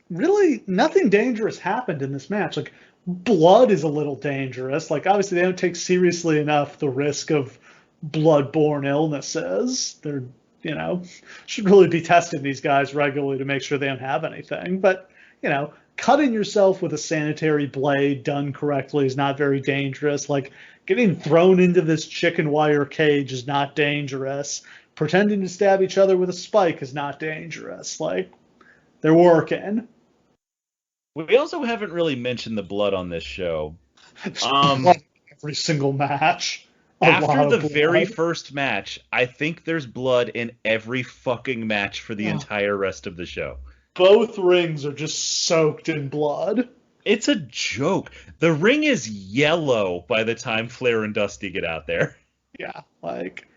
[SPEAKER 1] really, nothing dangerous happened in this match. Like, blood is a little dangerous. Like, obviously, they don't take seriously enough the risk of blood-borne illnesses. They're, should really be testing these guys regularly to make sure they don't have anything. But, cutting yourself with a sanitary blade done correctly is not very dangerous. Like, getting thrown into this chicken wire cage is not dangerous. Pretending to stab each other with a spike is not dangerous. Like, they're working.
[SPEAKER 2] We also haven't really mentioned the blood on this show.
[SPEAKER 1] Every single match.
[SPEAKER 2] After the very first match, I think there's blood in every fucking match for the entire rest of the show.
[SPEAKER 1] Both rings are just soaked in blood.
[SPEAKER 2] It's a joke. The ring is yellow by the time Flair and Dusty get out there.
[SPEAKER 1] Yeah, like,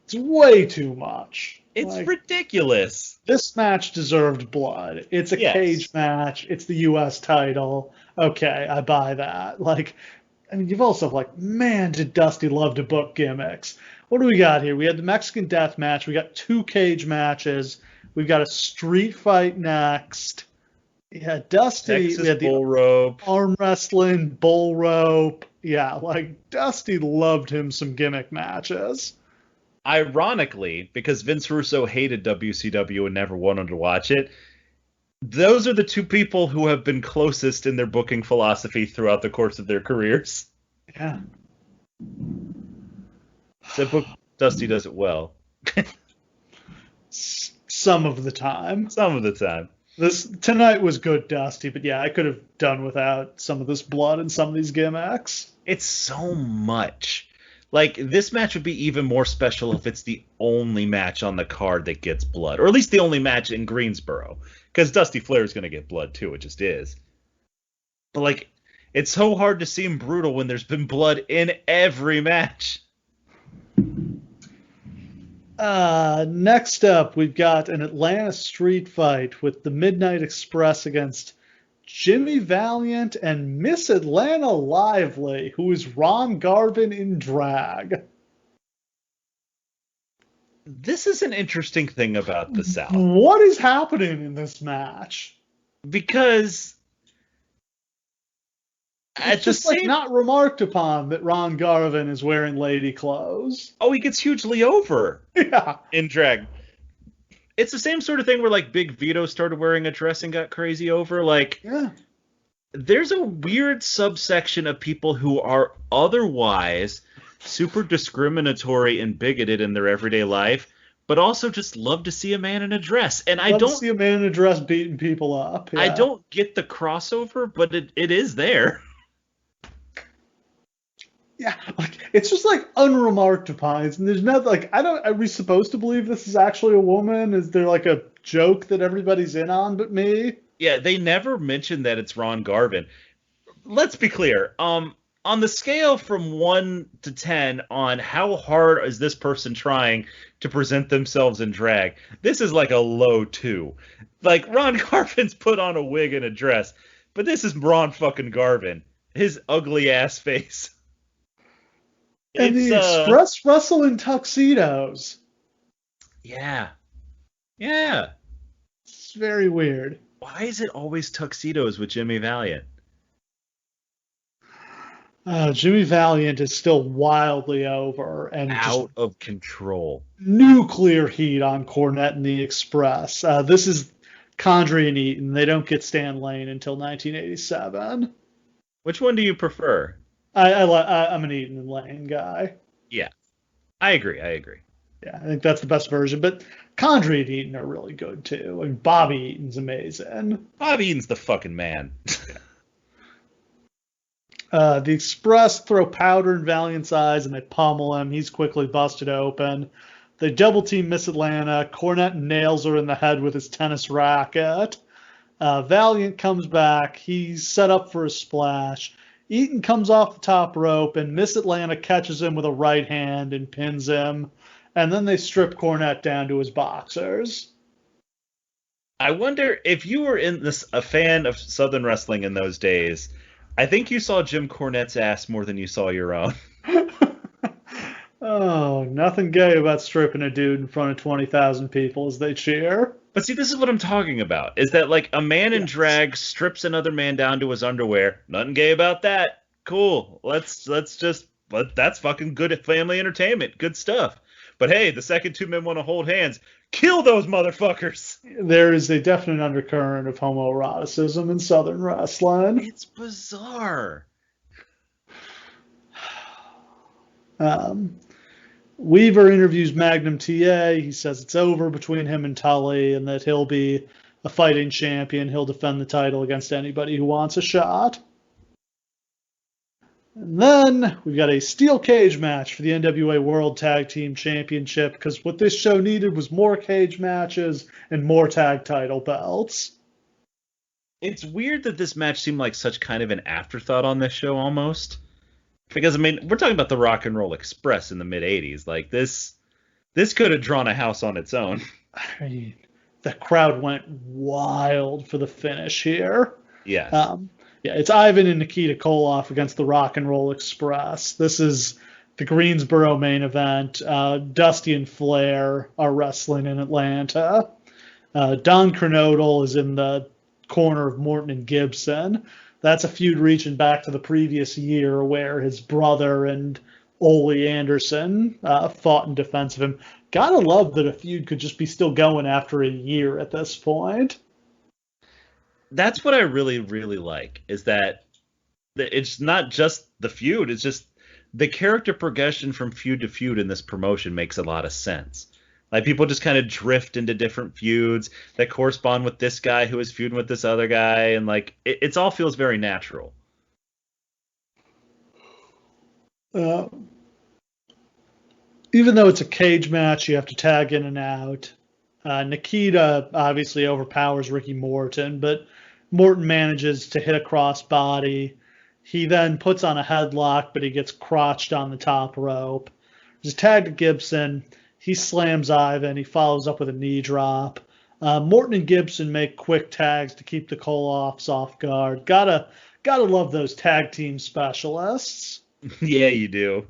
[SPEAKER 1] it's way too much.
[SPEAKER 2] It's ridiculous.
[SPEAKER 1] This match deserved blood. It's a cage match. It's the U.S. title. Okay, I buy that. Like, I mean, you've also, man, did Dusty love to book gimmicks. What do we got here? We had the Mexican death match. We got 2 cage matches. We've got a street fight next. Yeah, Dusty.
[SPEAKER 2] Texas
[SPEAKER 1] we had the
[SPEAKER 2] bull rope.
[SPEAKER 1] Arm wrestling, bull rope. Yeah, Dusty loved him some gimmick matches.
[SPEAKER 2] Ironically, because Vince Russo hated WCW and never wanted to watch it, those are the 2 people who have been closest in their booking philosophy throughout the course of their careers.
[SPEAKER 1] Yeah.
[SPEAKER 2] That book, Dusty does it well.
[SPEAKER 1] Some of the time.
[SPEAKER 2] Some of the time.
[SPEAKER 1] Tonight was good, Dusty, but yeah, I could have done without some of this blood and some of these gimmicks.
[SPEAKER 2] It's so much. This match would be even more special if it's the only match on the card that gets blood. Or at least the only match in Greensboro. Because Dusty Flair is going to get blood, too. It just is. But, it's so hard to seem brutal when there's been blood in every match.
[SPEAKER 1] Next up, we've got an Atlanta street fight with the Midnight Express against Jimmy Valiant and Miss Atlanta Lively, who is Ron Garvin in drag.
[SPEAKER 2] This is an interesting thing about the South.
[SPEAKER 1] What is happening in this match?
[SPEAKER 2] Because
[SPEAKER 1] it's just not remarked upon that Ron Garvin is wearing lady clothes.
[SPEAKER 2] Oh, he gets hugely over.
[SPEAKER 1] Yeah.
[SPEAKER 2] In drag. It's the same sort of thing where Big Vito started wearing a dress and got crazy over.
[SPEAKER 1] Yeah.
[SPEAKER 2] There's a weird subsection of people who are otherwise super discriminatory and bigoted in their everyday life, but also just love to see a man in a dress. And I don't
[SPEAKER 1] see a man in a dress beating people up. Yeah.
[SPEAKER 2] I don't get the crossover, but it is there.
[SPEAKER 1] Yeah, it's just unremarked upon. There's nothing are we supposed to believe this is actually a woman? Is there a joke that everybody's in on but me?
[SPEAKER 2] Yeah, they never mention that it's Ron Garvin. Let's be clear. On the scale from 1 to 10 on how hard is this person trying to present themselves in drag, this is a low 2. Ron Garvin's put on a wig and a dress, but this is Ron fucking Garvin. His ugly ass face.
[SPEAKER 1] And the Express wrestle in tuxedos.
[SPEAKER 2] Yeah. Yeah.
[SPEAKER 1] It's very weird.
[SPEAKER 2] Why is it always tuxedos with Jimmy Valiant?
[SPEAKER 1] Jimmy Valiant is still wildly over and just
[SPEAKER 2] Out of control.
[SPEAKER 1] nuclear heat on Cornette and the Express. This is Condrey and Eaton. They don't get Stan Lane until 1987.
[SPEAKER 2] Which one do you prefer?
[SPEAKER 1] I'm an Eaton and Lane guy.
[SPEAKER 2] Yeah, I agree.
[SPEAKER 1] Yeah, I think that's the best version. But Condrey and Eaton are really good too. And Bobby Eaton's amazing.
[SPEAKER 2] Bobby Eaton's the fucking man.
[SPEAKER 1] The Express throw powder in Valiant's eyes and they pummel him. He's quickly busted open. They double team Miss Atlanta. Cornette nails her in the head with his tennis racket. Valiant comes back. He's set up for a splash. Eaton comes off the top rope and Miss Atlanta catches him with a right hand and pins him. And then they strip Cornette down to his boxers.
[SPEAKER 2] I wonder if you were a fan of Southern wrestling in those days. I think you saw Jim Cornette's ass more than you saw your own.
[SPEAKER 1] Oh, nothing gay about stripping a dude in front of 20,000 people as they cheer.
[SPEAKER 2] But see, this is what I'm talking about. Is that like a man in drag strips another man down to his underwear? Nothing gay about that. Cool. That's fucking good family entertainment. Good stuff. But hey, the second two men want to hold hands. Kill those motherfuckers.
[SPEAKER 1] There is a definite undercurrent of homoeroticism in Southern wrestling.
[SPEAKER 2] It's bizarre.
[SPEAKER 1] Weaver interviews Magnum TA. He says it's over between him and Tully and that he'll be a fighting champion. He'll defend the title against anybody who wants a shot. And then we've got a steel cage match for the NWA World Tag Team Championship because what this show needed was more cage matches and more tag title belts.
[SPEAKER 2] It's weird that this match seemed like such kind of an afterthought on this show almost. Because, I mean, we're talking about the Rock and Roll Express in the mid-'80s. Like, this could have drawn a house on its own.
[SPEAKER 1] I mean, the crowd went wild for the finish here.
[SPEAKER 2] Yeah.
[SPEAKER 1] Yeah, it's Ivan and Nikita Koloff against the Rock and Roll Express. This is the Greensboro main event. Dusty and Flair are wrestling in Atlanta. Don Kernodle is in the corner of Morton and Gibson. That's a feud reaching back to the previous year where his brother and Ole Anderson fought in defense of him. Gotta love that a feud could just be still going after a year at this point.
[SPEAKER 2] That's what I really, really like, is that it's not just the feud, it's just the character progression from feud to feud in this promotion makes a lot of sense. Like, people just kind of drift into different feuds that correspond with this guy who is feuding with this other guy, and like it all feels very natural.
[SPEAKER 1] Even though it's a cage match, you have to tag in and out. Nikita obviously overpowers Ricky Morton, but Morton manages to hit a crossbody. He then puts on a headlock, but he gets crotched on the top rope. There's a tag to Gibson. He slams Ivan. He follows up with a knee drop. Morton and Gibson make quick tags to keep the Koloffs off guard. Gotta love those tag team specialists.
[SPEAKER 2] Yeah, you do.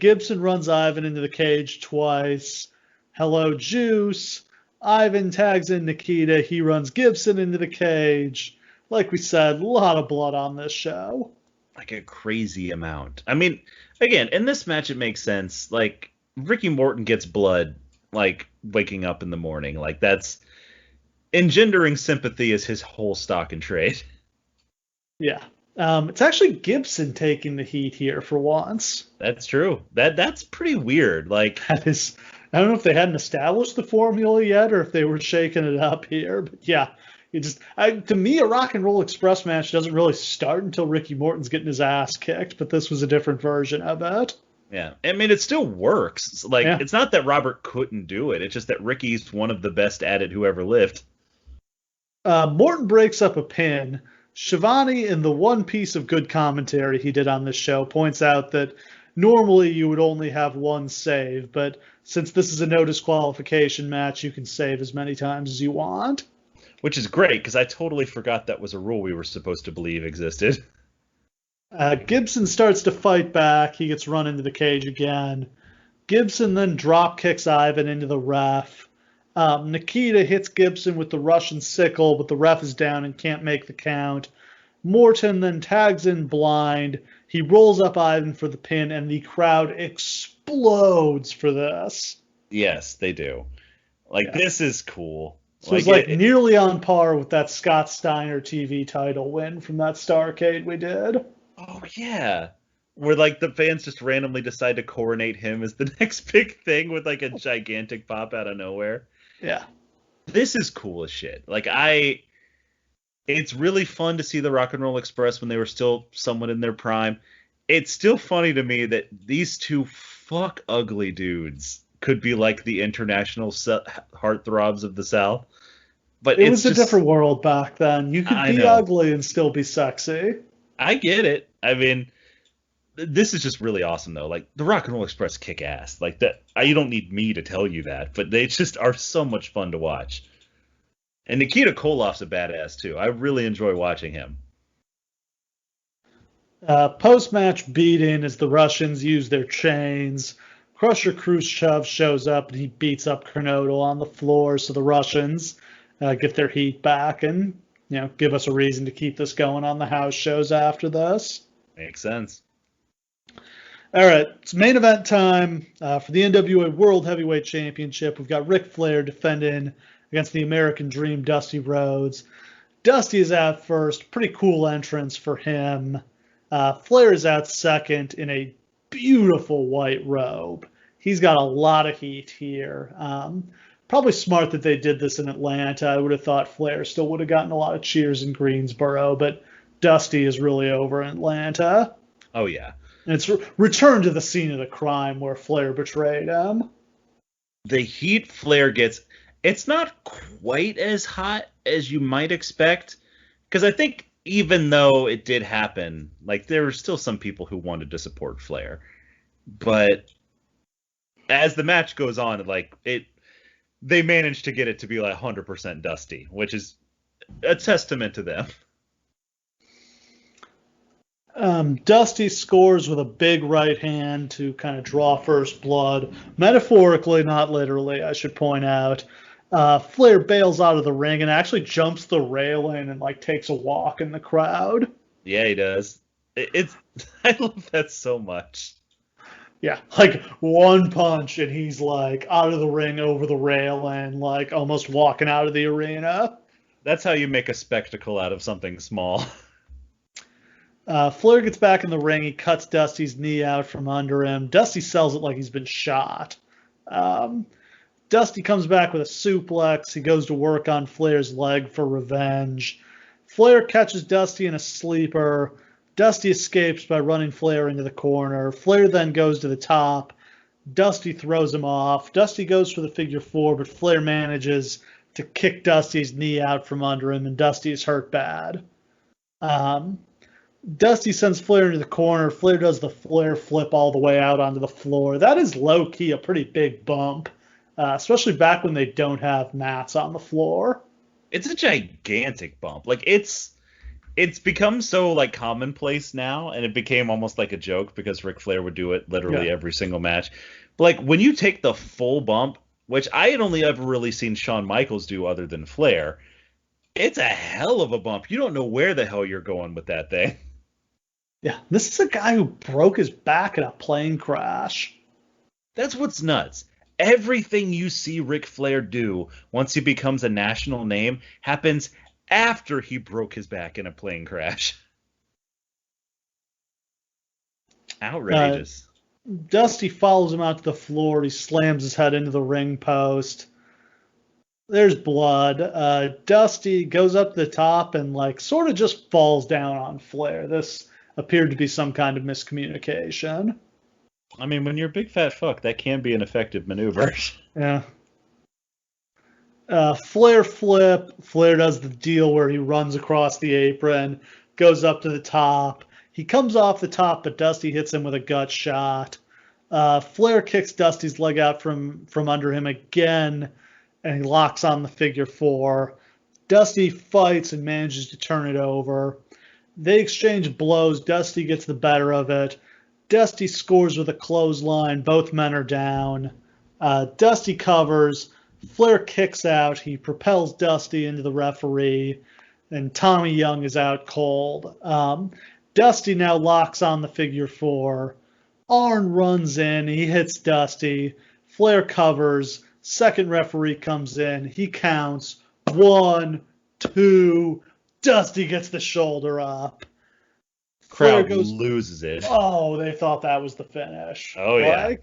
[SPEAKER 1] Gibson runs Ivan into the cage twice. Hello, Juice. Ivan tags in Nikita. He runs Gibson into the cage. Like we said, a lot of blood on this show.
[SPEAKER 2] Like a crazy amount. I mean, again, in this match it makes sense. Like, Ricky Morton gets blood, like, waking up in the morning. Like, that's engendering sympathy is his whole stock and trade.
[SPEAKER 1] Yeah. It's actually Gibson taking the heat here for once.
[SPEAKER 2] That's true. That's pretty weird. Like,
[SPEAKER 1] that is, I don't know if they hadn't established the formula yet or if they were shaking it up here, but yeah. To me, a Rock and Roll Express match doesn't really start until Ricky Morton's getting his ass kicked, but this was a different version of it.
[SPEAKER 2] Yeah, I mean, it still works. Like,
[SPEAKER 1] yeah.
[SPEAKER 2] It's not that Robert couldn't do it. It's just that Ricky's one of the best at it who ever lived.
[SPEAKER 1] Morton breaks up a pin. Shivani, in the one piece of good commentary he did on this show, points out that normally you would only have one save, but since this is a no disqualification match, you can save as many times as you want.
[SPEAKER 2] Which is great, because I totally forgot that was a rule we were supposed to believe existed.
[SPEAKER 1] Gibson starts to fight back. He gets run into the cage again. Gibson then drop kicks Ivan into the ref. Nikita hits Gibson with the Russian sickle, but the ref is down and can't make the count. Morton then tags in blind. He rolls up Ivan for the pin, and the crowd explodes for this.
[SPEAKER 2] Yes, they do. Like, this is cool.
[SPEAKER 1] So it's like nearly on par with that Scott Steiner TV title win from that Starrcade we did.
[SPEAKER 2] Oh, yeah. Where, like, the fans just randomly decide to coronate him as the next big thing with, like, a gigantic pop out of nowhere.
[SPEAKER 1] Yeah.
[SPEAKER 2] This is cool as shit. Like, it's really fun to see the Rock and Roll Express when they were still somewhat in their prime. It's still funny to me that these two fuck ugly dudes could be like the international heartthrobs of the South. But
[SPEAKER 1] it was a different world back then. You could be ugly and still be sexy.
[SPEAKER 2] I get it. I mean, this is just really awesome, though. Like, the Rock and Roll Express kick ass. Like, that. You don't need me to tell you that, but they just are so much fun to watch. And Nikita Koloff's a badass, too. I really enjoy watching him.
[SPEAKER 1] Post-match beating as the Russians use their chains. Crusher Khrushchev shows up and he beats up Kernodle on the floor, so the Russians get their heat back and give us a reason to keep this going on the house shows after this.
[SPEAKER 2] Makes sense.
[SPEAKER 1] All right, it's main event time for the NWA World Heavyweight Championship. We've got Ric Flair defending against the American Dream, Dusty Rhodes. Dusty is out first. Pretty cool entrance for him. Flair is out second in a beautiful white robe. He's got a lot of heat here. Probably smart that they did this in Atlanta. I would have thought Flair still would have gotten a lot of cheers in Greensboro, but Dusty is really over in Atlanta.
[SPEAKER 2] Oh, yeah.
[SPEAKER 1] And it's returned to the scene of the crime where Flair betrayed him.
[SPEAKER 2] The heat Flair gets, it's not quite as hot as you might expect, because I think even though it did happen, like, there were still some people who wanted to support Flair. But as the match goes on, like, they managed to get it to be like 100% Dusty, which is a testament to them.
[SPEAKER 1] Dusty scores with a big right hand to kind of draw first blood. Metaphorically, not literally, I should point out. Flair bails out of the ring and actually jumps the railing and like takes a walk in the crowd.
[SPEAKER 2] Yeah, he does. I love that so much.
[SPEAKER 1] Yeah, like one punch and he's like out of the ring, over the railing, like almost walking out of the arena.
[SPEAKER 2] That's how you make a spectacle out of something small.
[SPEAKER 1] Flair gets back in the ring. He cuts Dusty's knee out from under him. Dusty sells it like he's been shot. Dusty comes back with a suplex. He goes to work on Flair's leg for revenge. Flair catches Dusty in a sleeper. Dusty escapes by running Flair into the corner. Flair then goes to the top. Dusty throws him off. Dusty goes for the figure four, but Flair manages to kick Dusty's knee out from under him, and Dusty is hurt bad. Dusty sends Flair into the corner. Flair does the Flair flip all the way out onto the floor. That is low-key a pretty big bump, especially back when they don't have mats on the floor.
[SPEAKER 2] It's a gigantic bump. Like, it's become so, like, commonplace now, and it became almost like a joke because Ric Flair would do it literally every single match. But, like, when you take the full bump, which I had only ever really seen Shawn Michaels do other than Flair, it's a hell of a bump. You don't know where the hell you're going with that thing.
[SPEAKER 1] Yeah, this is a guy who broke his back in a plane crash.
[SPEAKER 2] That's what's nuts. Everything you see Ric Flair do once he becomes a national name happens after he broke his back in a plane crash. Outrageous.
[SPEAKER 1] Dusty follows him out to the floor. He slams his head into the ring post. There's blood. Dusty goes up to the top and like sort of just falls down on Flair. This appeared to be some kind of miscommunication.
[SPEAKER 2] I mean, when you're a big fat fuck, that can be an effective maneuver.
[SPEAKER 1] Yeah. Flair flip. Flair does the deal where he runs across the apron, goes up to the top. He comes off the top, but Dusty hits him with a gut shot. Flair kicks Dusty's leg out from under him again, and he locks on the figure four. Dusty fights and manages to turn it over. They exchange blows. Dusty gets the better of it. Dusty scores with a clothesline. Both men are down. Dusty covers. Flair kicks out. He propels Dusty into the referee. and Tommy Young is out cold. Dusty now locks on the figure four. Arn runs in. He hits Dusty. Flair covers. Second referee comes in. He counts. 1, 2. Dusty gets the shoulder up.
[SPEAKER 2] Crowd loses it.
[SPEAKER 1] Oh, they thought that was the finish.
[SPEAKER 2] Oh, yeah.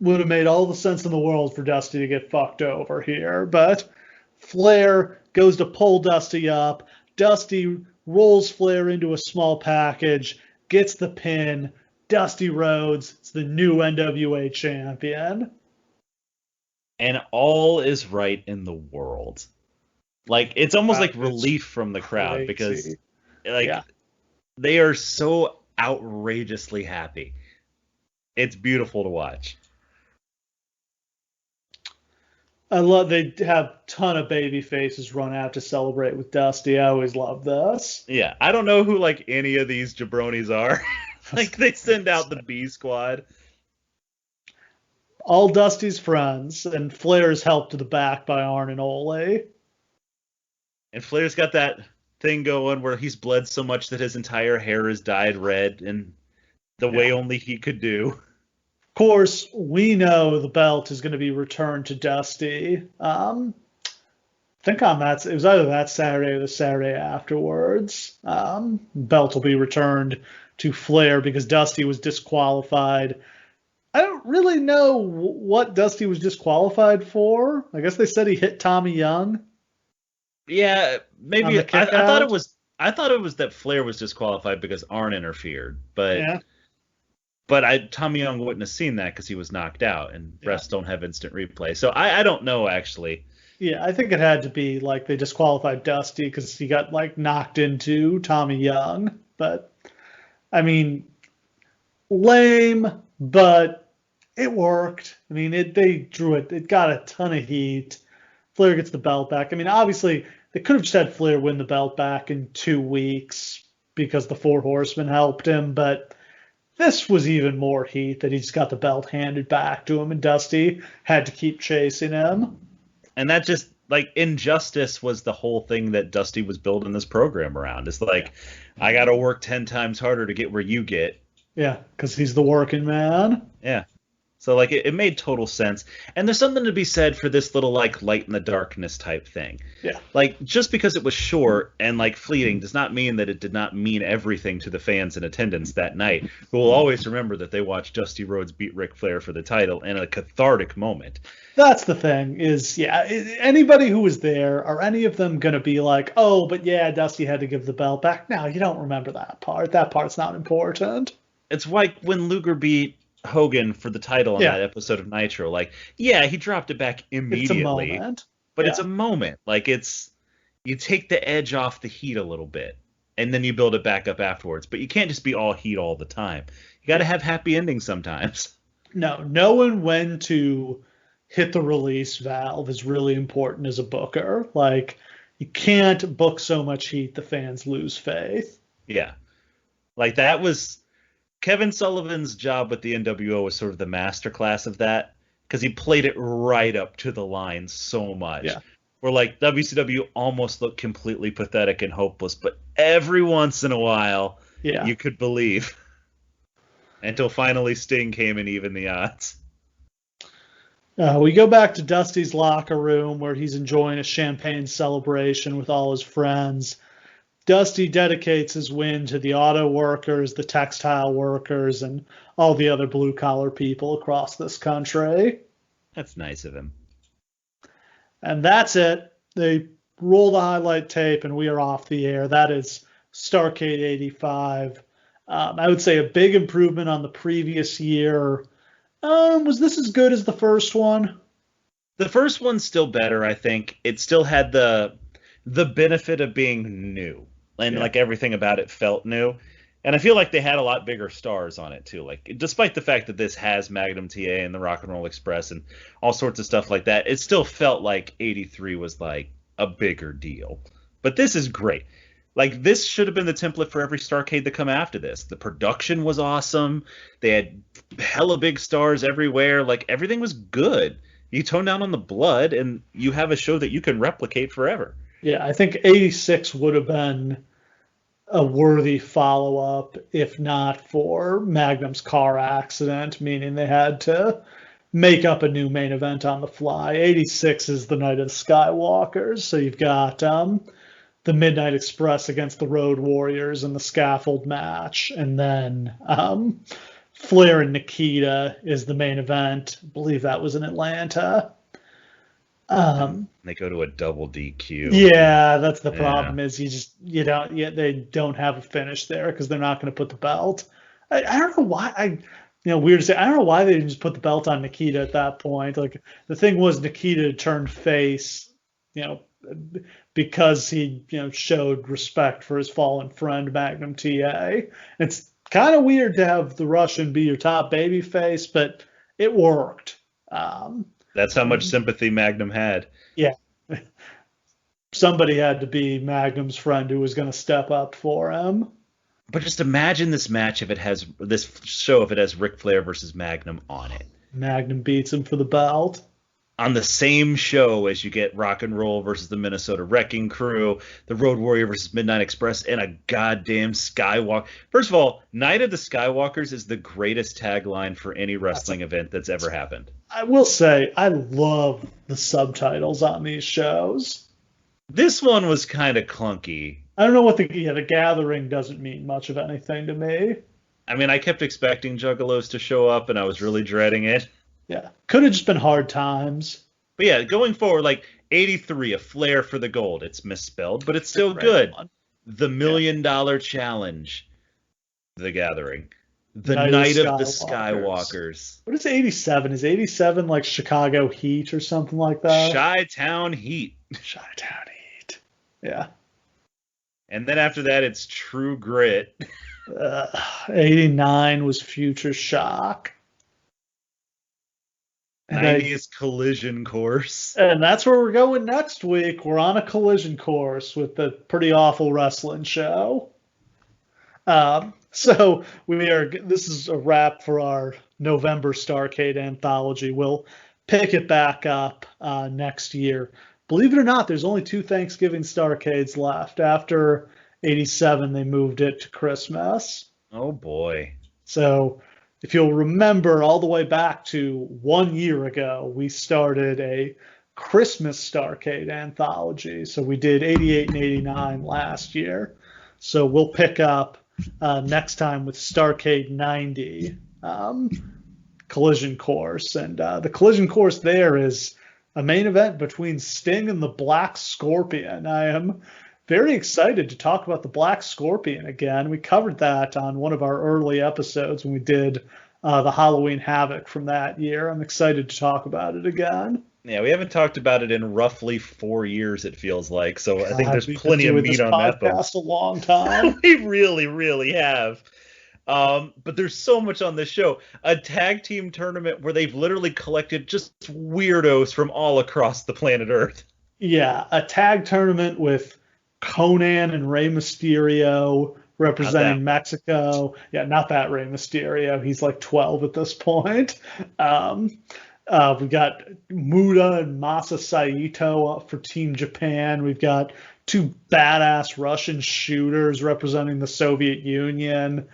[SPEAKER 1] Would have made all the sense in the world for Dusty to get fucked over here. But Flair goes to pull Dusty up. Dusty rolls Flair into a small package, gets the pin. Dusty Rhodes is the new NWA champion.
[SPEAKER 2] And all is right in the world. Like, it's almost like relief from the crowd because, they are so outrageously happy. It's beautiful to watch.
[SPEAKER 1] I love they have a ton of baby faces run out to celebrate with Dusty. I always love this.
[SPEAKER 2] Yeah, I don't know who like any of these jabronis are. Like they send out the B squad.
[SPEAKER 1] All Dusty's friends, and Flair's helped to the back by Arn and Ole.
[SPEAKER 2] And Flair's got that thing going where he's bled so much that his entire hair is dyed red in the way only he could do.
[SPEAKER 1] Of course, we know the belt is going to be returned to Dusty. I think on that, it was either that Saturday or the Saturday afterwards. Belt will be returned to Flair because Dusty was disqualified. I don't really know what Dusty was disqualified for. I guess they said he hit Tommy Young.
[SPEAKER 2] Yeah, maybe. I thought it was. I thought it was that Flair was disqualified because Arn interfered, but Tommy Young wouldn't have seen that because he was knocked out, and refs don't have instant replay. So I don't know actually.
[SPEAKER 1] Yeah, I think it had to be like they disqualified Dusty because he got like knocked into Tommy Young. But I mean, lame, but it worked. I mean, they drew it. It got a ton of heat. Flair gets the belt back. I mean, obviously, they could have just had Flair win the belt back in 2 weeks because the Four Horsemen helped him. But this was even more heat that he just got the belt handed back to him, and Dusty had to keep chasing him.
[SPEAKER 2] And that just, like, injustice was the whole thing that Dusty was building this program around. It's like, I got to work 10 times harder to get where you get.
[SPEAKER 1] Yeah, because he's the working man.
[SPEAKER 2] Yeah. So, like, it made total sense. And there's something to be said for this little, like, light in the darkness type thing.
[SPEAKER 1] Yeah.
[SPEAKER 2] Like, just because it was short and, like, fleeting does not mean that it did not mean everything to the fans in attendance that night, who will always remember that they watched Dusty Rhodes beat Ric Flair for the title in a cathartic moment.
[SPEAKER 1] That's the thing is, anybody who was there, are any of them going to be like, oh, but yeah, Dusty had to give the belt back? No, you don't remember that part. That part's not important.
[SPEAKER 2] It's like when Luger beat Hogan for the title on that episode of Nitro. Like, yeah, he dropped it back immediately.
[SPEAKER 1] It's a moment.
[SPEAKER 2] But it's a moment. Like, you take the edge off the heat a little bit, and then you build it back up afterwards. But you can't just be all heat all the time. You got to have happy endings sometimes.
[SPEAKER 1] No, knowing when to hit the release valve is really important as a booker. Like, you can't book so much heat the fans lose faith.
[SPEAKER 2] Yeah. Like, that was Kevin Sullivan's job with the NWO was sort of the masterclass of that, because he played it right up to the line so much.
[SPEAKER 1] Yeah.
[SPEAKER 2] Where, like, WCW almost looked completely pathetic and hopeless, but every once in a while, you could believe. Until finally Sting came and evened the odds.
[SPEAKER 1] We go back to Dusty's locker room where he's enjoying a champagne celebration with all his friends. Dusty dedicates his win to the auto workers, the textile workers, and all the other blue-collar people across this country.
[SPEAKER 2] That's nice of him.
[SPEAKER 1] And that's it. They roll the highlight tape, and we are off the air. That is Starrcade 85. I would say a big improvement on the previous year. Was this as good as the first one?
[SPEAKER 2] The first one's still better, I think. It still had the benefit of being new. And like everything about it felt new. And I feel like they had a lot bigger stars on it too. Like, despite the fact that this has Magnum TA and the Rock and Roll Express and all sorts of stuff like that, it still felt like 83 was like a bigger deal. But this is great. Like, this should have been the template for every Starrcade to come after this. The production was awesome. They had hella big stars everywhere. Like, everything was good. You tone down on the blood and you have a show that you can replicate forever.
[SPEAKER 1] Yeah, I think 86 would have been a worthy follow-up if not for Magnum's car accident, meaning they had to make up a new main event on the fly. 86 is the night of the Skywalkers, so you've got the Midnight Express against the Road Warriors in the scaffold match, and then Flair and Nikita is the main event. I believe that was in Atlanta.
[SPEAKER 2] They go to a double DQ.
[SPEAKER 1] Yeah, that's the problem. Is they don't have a finish there because they're not going to put the belt. I don't know why. Weird to say. I don't know why they didn't just put the belt on Nikita at that point. Like the thing was, Nikita turned face, because he showed respect for his fallen friend Magnum TA. It's kind of weird to have the Russian be your top baby face, but it worked.
[SPEAKER 2] That's how much sympathy Magnum had.
[SPEAKER 1] Yeah. Somebody had to be Magnum's friend who was going to step up for him.
[SPEAKER 2] But just imagine this match if it has Ric Flair versus Magnum on it.
[SPEAKER 1] Magnum beats him for the belt.
[SPEAKER 2] On the same show as you get Rock and Roll versus the Minnesota Wrecking Crew, the Road Warrior versus Midnight Express, and a goddamn Skywalker. First of all, Night of the Skywalkers is the greatest tagline for any wrestling event that's ever happened.
[SPEAKER 1] I will say, I love the subtitles on these shows.
[SPEAKER 2] This one was kind of clunky.
[SPEAKER 1] I don't know what the Gathering doesn't mean much of anything to me.
[SPEAKER 2] I mean, I kept expecting Juggalos to show up, and I was really dreading it.
[SPEAKER 1] Yeah, could have just been Hard Times.
[SPEAKER 2] But yeah, going forward, like 83, a Flair for the gold. It's misspelled, but it's still good. The $1 Million Challenge, The Gathering, the Night of the Skywalkers.
[SPEAKER 1] What is 87? Is 87 like Chicago Heat or something like that?
[SPEAKER 2] Chi-Town Heat.
[SPEAKER 1] Chi-Town Heat. Yeah.
[SPEAKER 2] And then after that, it's True Grit.
[SPEAKER 1] 89 was Future Shock.
[SPEAKER 2] 90 is Collision Course.
[SPEAKER 1] And that's where we're going next week. We're on a collision course with the pretty awful wrestling show. So this is a wrap for our November Starrcade Anthology. We'll pick it back up next year. Believe it or not, there's only 2 Thanksgiving Starrcades left. After 87, they moved it to Christmas.
[SPEAKER 2] Oh, boy.
[SPEAKER 1] So if you'll remember, all the way back to 1 year ago, we started a Christmas Starrcade Anthology. So we did 88 and 89 last year. So we'll pick up next time with Starrcade 90, Collision Course. And the Collision Course there is a main event between Sting and the Black Scorpion. I am very excited to talk about the Black Scorpion again. We covered that on one of our early episodes when we did the Halloween Havoc from that year. I'm excited to talk about it again.
[SPEAKER 2] Yeah, we haven't talked about it in roughly 4 years, it feels like. So I think there's plenty of meat on that bone.
[SPEAKER 1] A long time.
[SPEAKER 2] We really, really have. But there's so much on this show. A tag team tournament where they've literally collected just weirdos from all across the planet Earth.
[SPEAKER 1] Yeah, a tag tournament with Conan and Rey Mysterio representing Mexico. Yeah, not that Rey Mysterio. He's like 12 at this point. We got Muda and Masa Saito for Team Japan. We've got 2 badass Russian shooters representing the Soviet Union.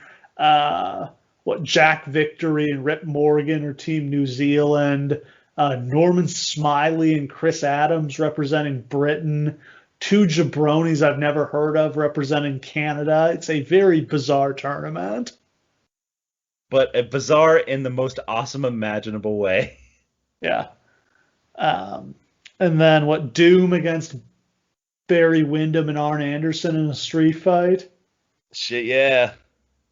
[SPEAKER 1] Jack Victory and Rip Morgan are Team New Zealand. Norman Smiley and Chris Adams representing Britain. 2 jabronis I've never heard of representing Canada. It's a very bizarre tournament.
[SPEAKER 2] But a bizarre in the most awesome imaginable way.
[SPEAKER 1] Yeah. And then Doom against Barry Windham and Arn Anderson in a street fight?
[SPEAKER 2] Shit, yeah.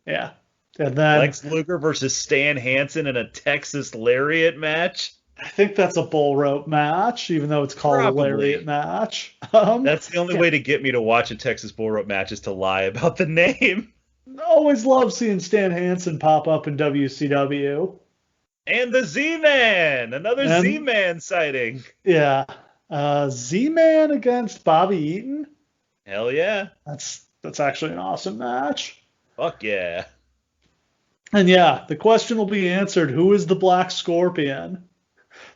[SPEAKER 1] Yeah. And then
[SPEAKER 2] Lex Luger versus Stan Hansen in a Texas Lariat match?
[SPEAKER 1] I think that's a bull rope match, even though it's called a lariat match.
[SPEAKER 2] That's the only way to get me to watch a Texas bull rope match is to lie about the name.
[SPEAKER 1] Always love seeing Stan Hansen pop up in WCW.
[SPEAKER 2] And the Z-Man! Another Z-Man sighting.
[SPEAKER 1] Yeah. Z-Man against Bobby Eaton?
[SPEAKER 2] Hell yeah.
[SPEAKER 1] That's actually an awesome match.
[SPEAKER 2] Fuck yeah.
[SPEAKER 1] And yeah, the question will be answered, who is the Black Scorpion?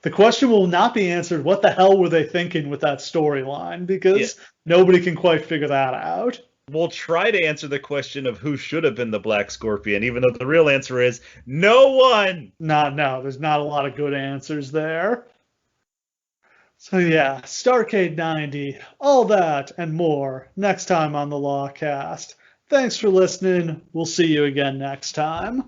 [SPEAKER 1] The question will not be answered, what the hell were they thinking with that storyline? Because nobody can quite figure that out.
[SPEAKER 2] We'll try to answer the question of who should have been the Black Scorpion, even though the real answer is no one.
[SPEAKER 1] No, there's not a lot of good answers there. So yeah, Starrcade 90, all that and more next time on the Lawcast. Thanks for listening. We'll see you again next time.